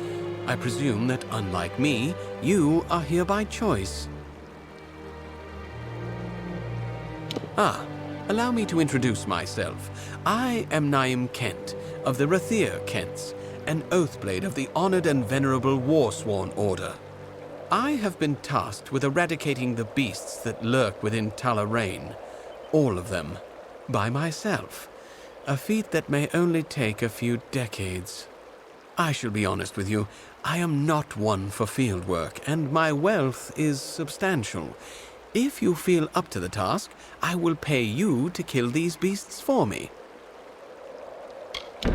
I presume that, unlike me, you are here by choice. Allow me to introduce myself. I am Naim Kent, of the Erathell Kents, an Oathblade of the honored and venerable Warsworn Order. I have been tasked with eradicating the beasts that lurk within Talarain, all of them, by myself. A feat that may only take a few decades. I shall be honest with you, I am not one for field work, and my wealth is substantial. If you feel up to the task, I will pay you to kill these beasts for me.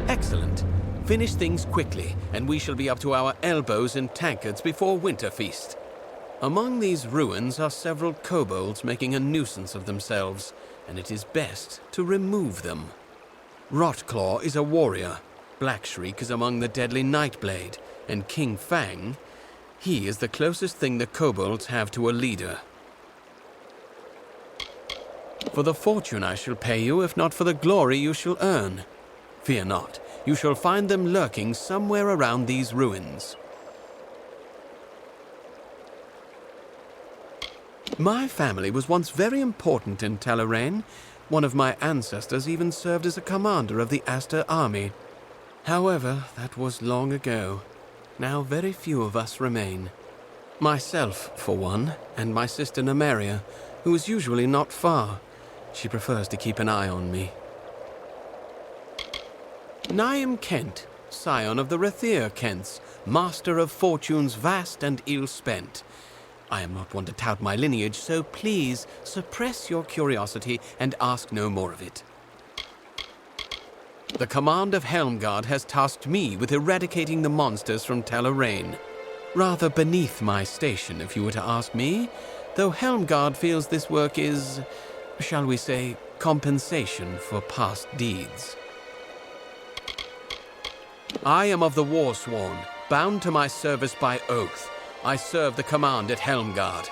Excellent. Finish things quickly, and we shall be up to our elbows in tankards before Winterfeast. Among these ruins are several kobolds making a nuisance of themselves, and it is best to remove them. Rotclaw is a warrior, Blackshriek is among the deadly Nightblade, and King Fang, he is the closest thing the kobolds have to a leader. For the fortune I shall pay you, if not for the glory you shall earn. Fear not, you shall find them lurking somewhere around these ruins. My family was once very important in Talarain. One of my ancestors even served as a commander of the Aster army. However, that was long ago. Now very few of us remain. Myself, for one, and my sister Nymeria, who is usually not far. She prefers to keep an eye on me. Naim Kent, scion of the Erathell Kents, master of fortunes vast and ill-spent. I am not one to tout my lineage, so please suppress your curiosity and ask no more of it. The command of Helmgard has tasked me with eradicating the monsters from Talarain. Rather beneath my station, if you were to ask me, though Helmgard feels this work is, shall we say, compensation for past deeds. I am of the Warsworn, bound to my service by oath. I serve the command at Helmgard.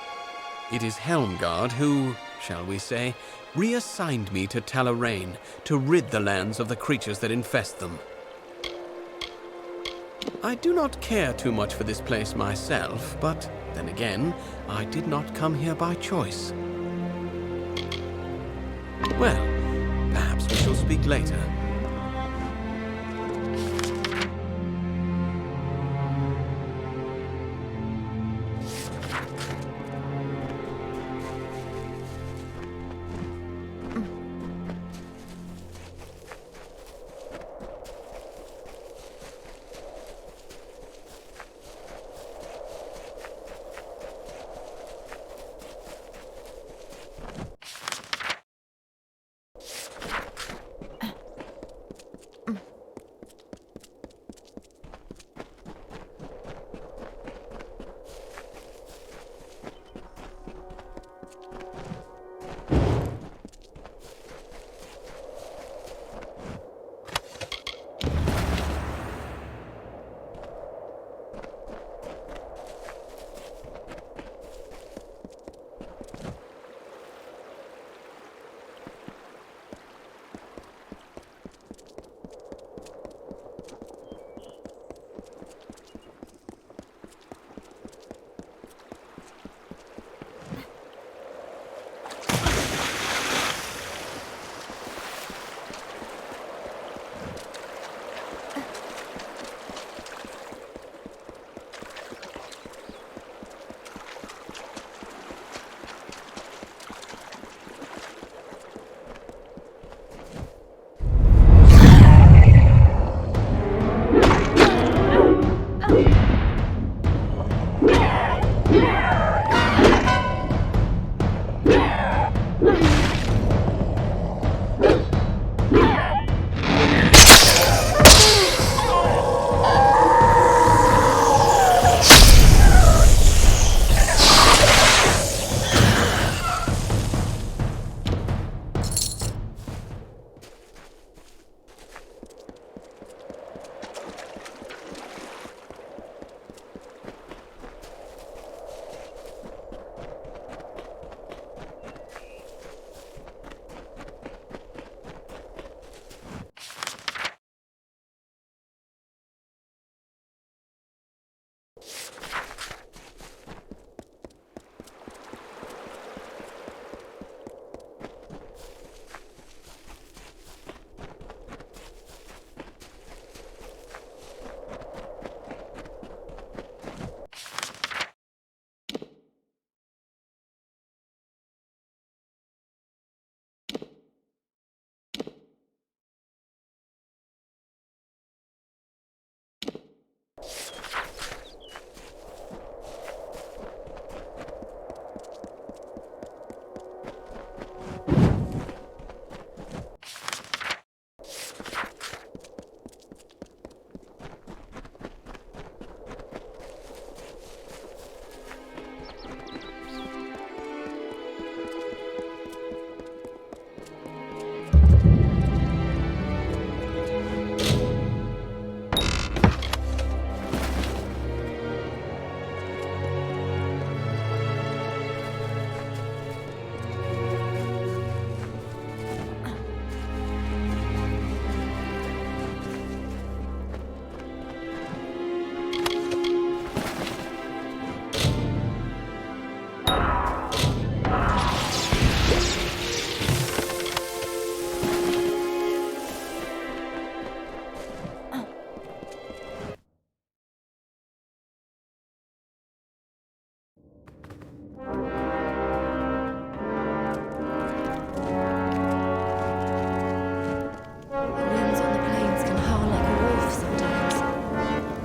It is Helmgard who, shall we say, reassigned me to Talarain to rid the lands of the creatures that infest them. I do not care too much for this place myself, but then again, I did not come here by choice. Well, perhaps we shall speak later.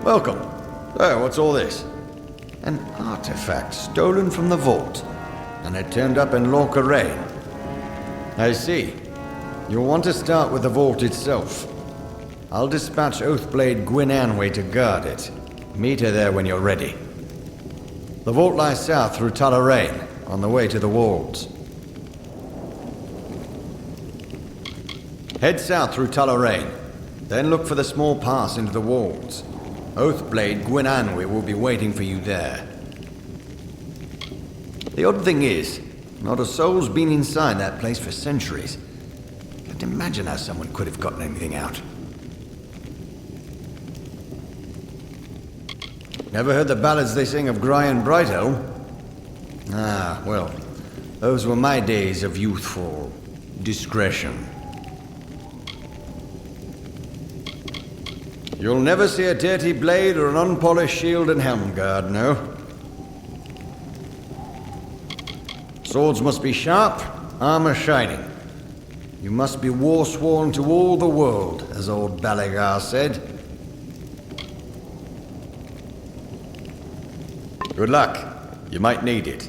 Welcome. So, what's all this? An artifact stolen from the vault, and it turned up in Lorca. I see. You'll want to start with the vault itself. I'll dispatch Oathblade Gwyn Anway to guard it. Meet her there when you're ready. The vault lies south through Tullaraine, on the way to the walls. Head south through Tullaraine, then look for the small pass into the walls. Oathblade Gwyn Anway will be waiting for you there. The odd thing is, not a soul's been inside that place for centuries. Can't imagine how someone could have gotten anything out. Never heard the ballads they sing of Grian Brighthelm? Ah, well, those were my days of youthful discretion. You'll never see a dirty blade or an unpolished shield in Helmgard, no? Swords must be sharp, armor shining. You must be war-sworn to all the world, as old Balagar said. Good luck. You might need it.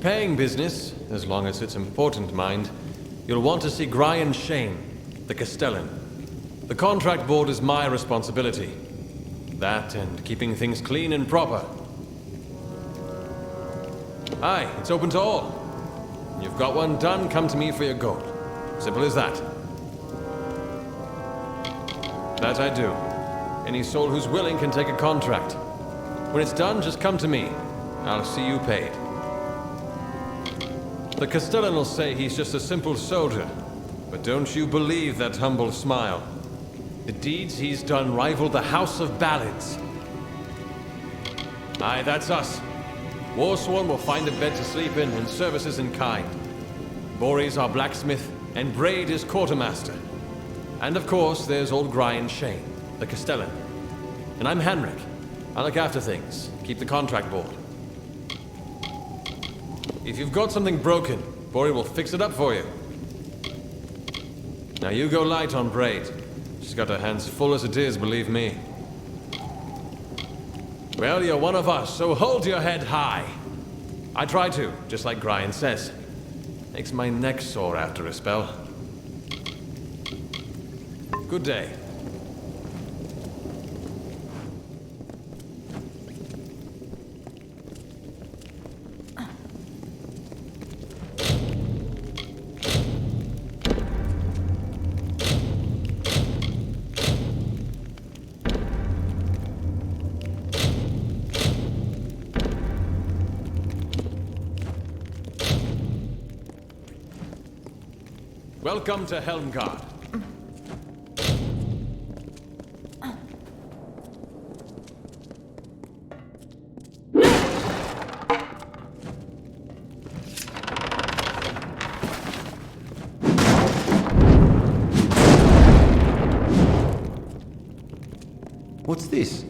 Paying business, as long as it's important, mind. You'll want to see Grian Shane, the Castellan. The contract board is my responsibility. That and keeping things clean and proper. Aye, it's open to all. You've got one done, come to me for your gold. Simple as that. That I do. Any soul who's willing can take a contract. When it's done, just come to me. I'll see you paid. The Castellan will say he's just a simple soldier, but don't you believe that humble smile. The deeds he's done rival the House of Ballads. Aye, that's us. Warsworn will find a bed to sleep in and services in kind. Bore's our blacksmith, and Braid is quartermaster. And of course, there's old Grian Shane, the Castellan. And I'm Henrik. I look after things, keep the contract board. If you've got something broken, Bore will fix it up for you. Now you go light on Braid. She's got her hands full as it is, believe me. Well, you're one of us, so hold your head high. I try to, just like Grian says. Makes my neck sore after a spell. Good day. Welcome to Helmgard. What's this?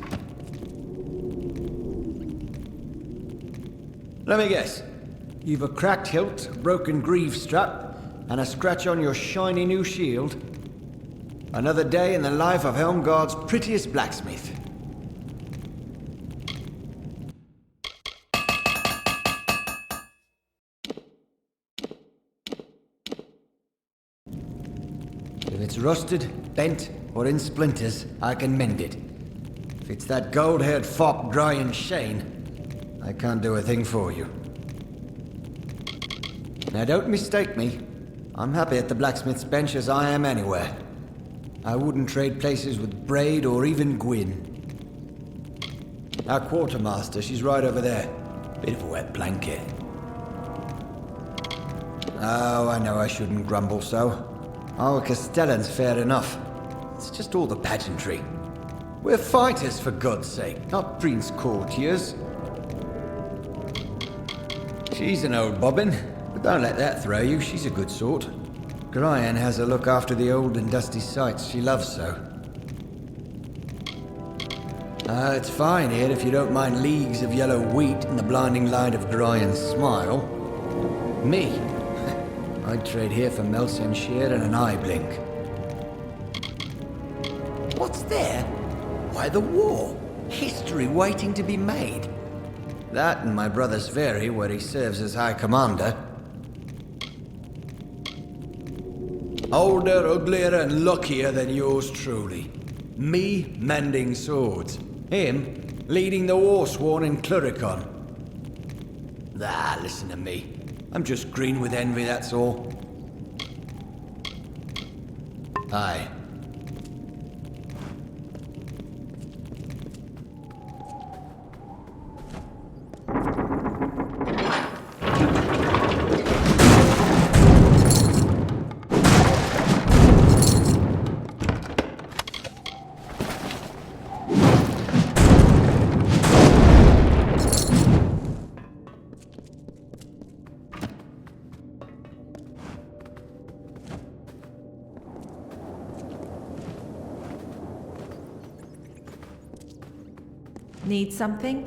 Let me guess. You've a cracked hilt, a broken greave strap, and a scratch on your shiny new shield. Another day in the life of Helmgard's prettiest blacksmith. If it's rusted, bent, or in splinters, I can mend it. If it's that gold-haired fop Grian Shane, I can't do a thing for you. Now don't mistake me. I'm happy at the blacksmith's bench as I am anywhere. I wouldn't trade places with Braid or even Gwyn. Our quartermaster, she's right over there. Bit of a wet blanket. Oh, I know I shouldn't grumble so. Our Castellan's fair enough. It's just all the pageantry. We're fighters, for God's sake, not prince courtiers. She's an old bobbin. But don't let that throw you, she's a good sort. Grian has her look after the old and dusty sites she loves so. It's fine here if you don't mind leagues of yellow wheat and the blinding light of Grian's smile. Me? I'd trade here for Melsian Shear and an eye blink. What's there? Why, the war. History waiting to be made. That and my brother Sverri, where he serves as High Commander. Older, uglier, and luckier than yours truly. Me mending swords. Him leading the war sworn in Cluricon. Ah, listen to me. I'm just green with envy, that's all. Aye. Need something?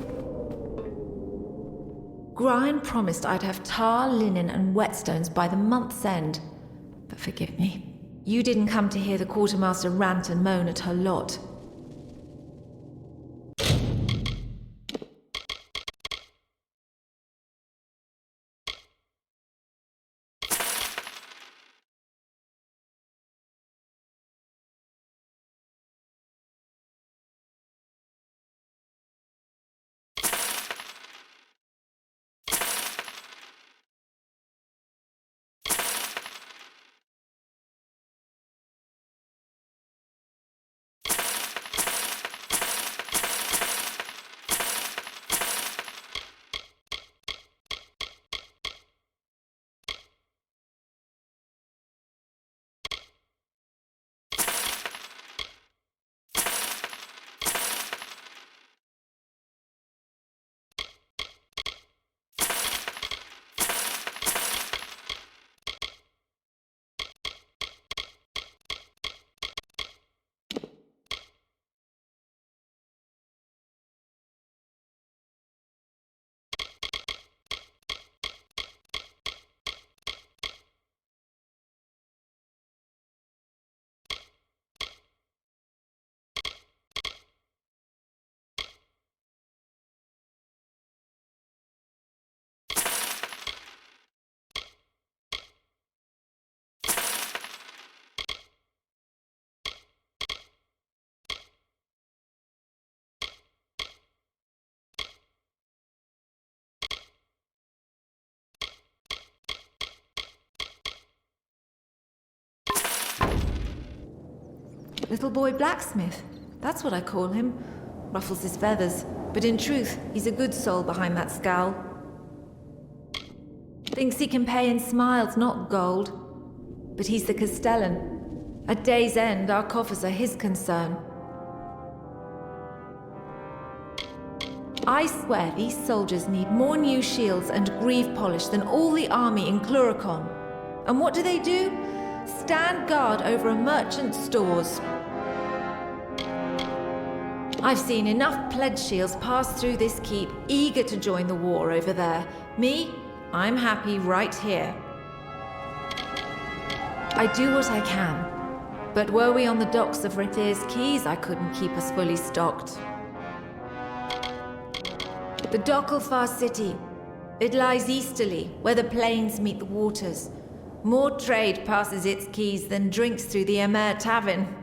Grian promised I'd have tar, linen, and whetstones by the month's end. But forgive me. You didn't come to hear the quartermaster rant and moan at her lot. Little boy blacksmith. That's what I call him. Ruffles his feathers. But in truth, he's a good soul behind that scowl. Thinks he can pay in smiles, not gold. But he's the Castellan. At day's end, our coffers are his concern. I swear these soldiers need more new shields and greave polish than all the army in Cluricon. And what do? Stand guard over a merchant's stores. I've seen enough pledge shields pass through this keep, eager to join the war over there. Me, I'm happy right here. I do what I can. But were we on the docks of Rathir's Keys, I couldn't keep us fully stocked. The Docklefar city. It lies easterly, where the plains meet the waters. More trade passes its quays than drinks through the Amer Tavern.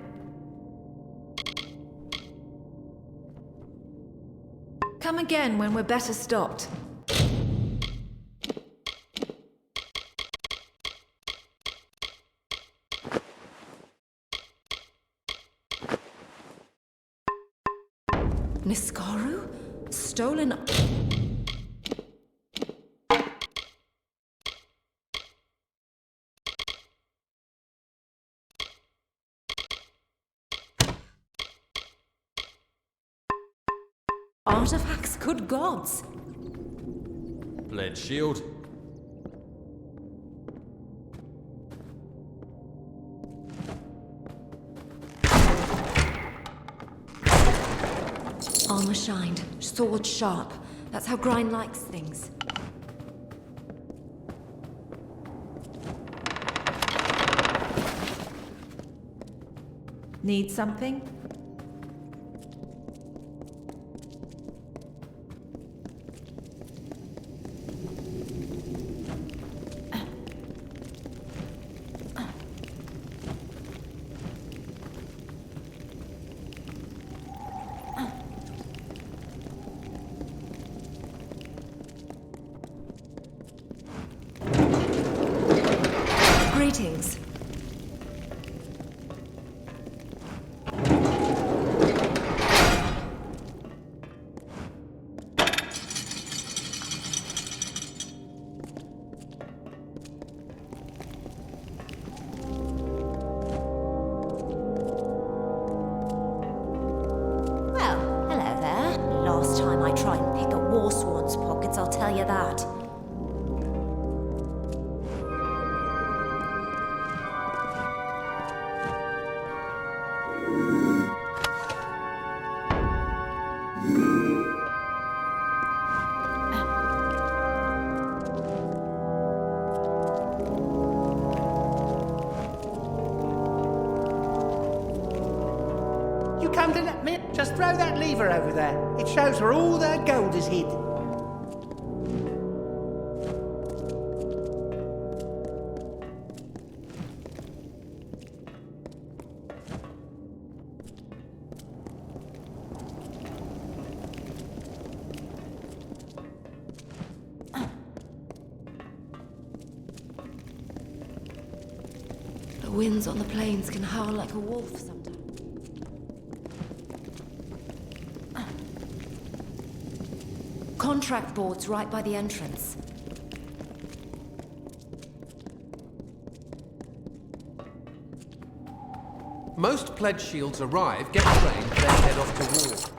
Come again when we're better stocked. Niskaru? Stolen... Artifacts? Good gods! Pledge shield. Armor shined, sword sharp. That's how Grian likes things. Need something? sightings. Well, hello there. Last time I tried and pick at Warsworn's pockets, I'll tell you that. You come to let me? Just throw that lever over there. It shows where all their gold is hid. The winds on the plains can howl like a wolf sometimes. Contract boards right by the entrance. Most pledge shields arrive, get trained, then head off to war.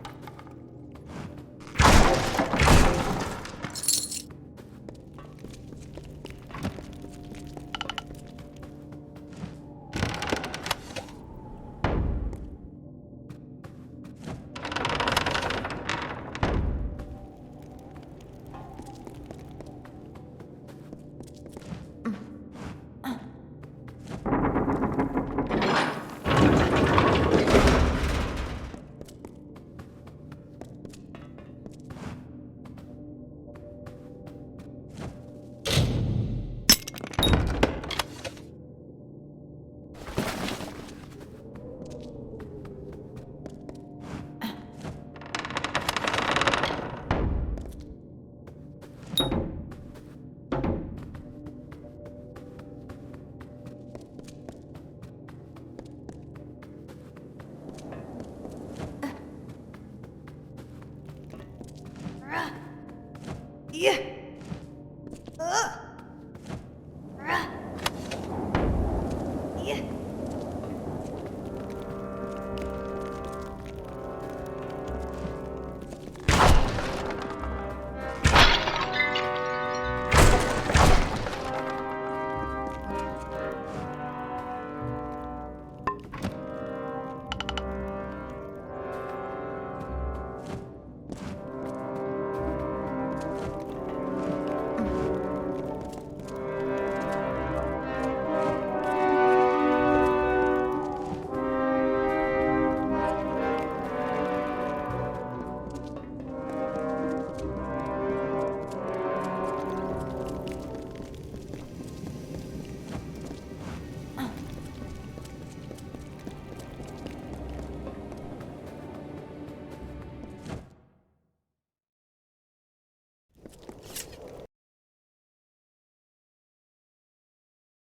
Yeah. Yeah.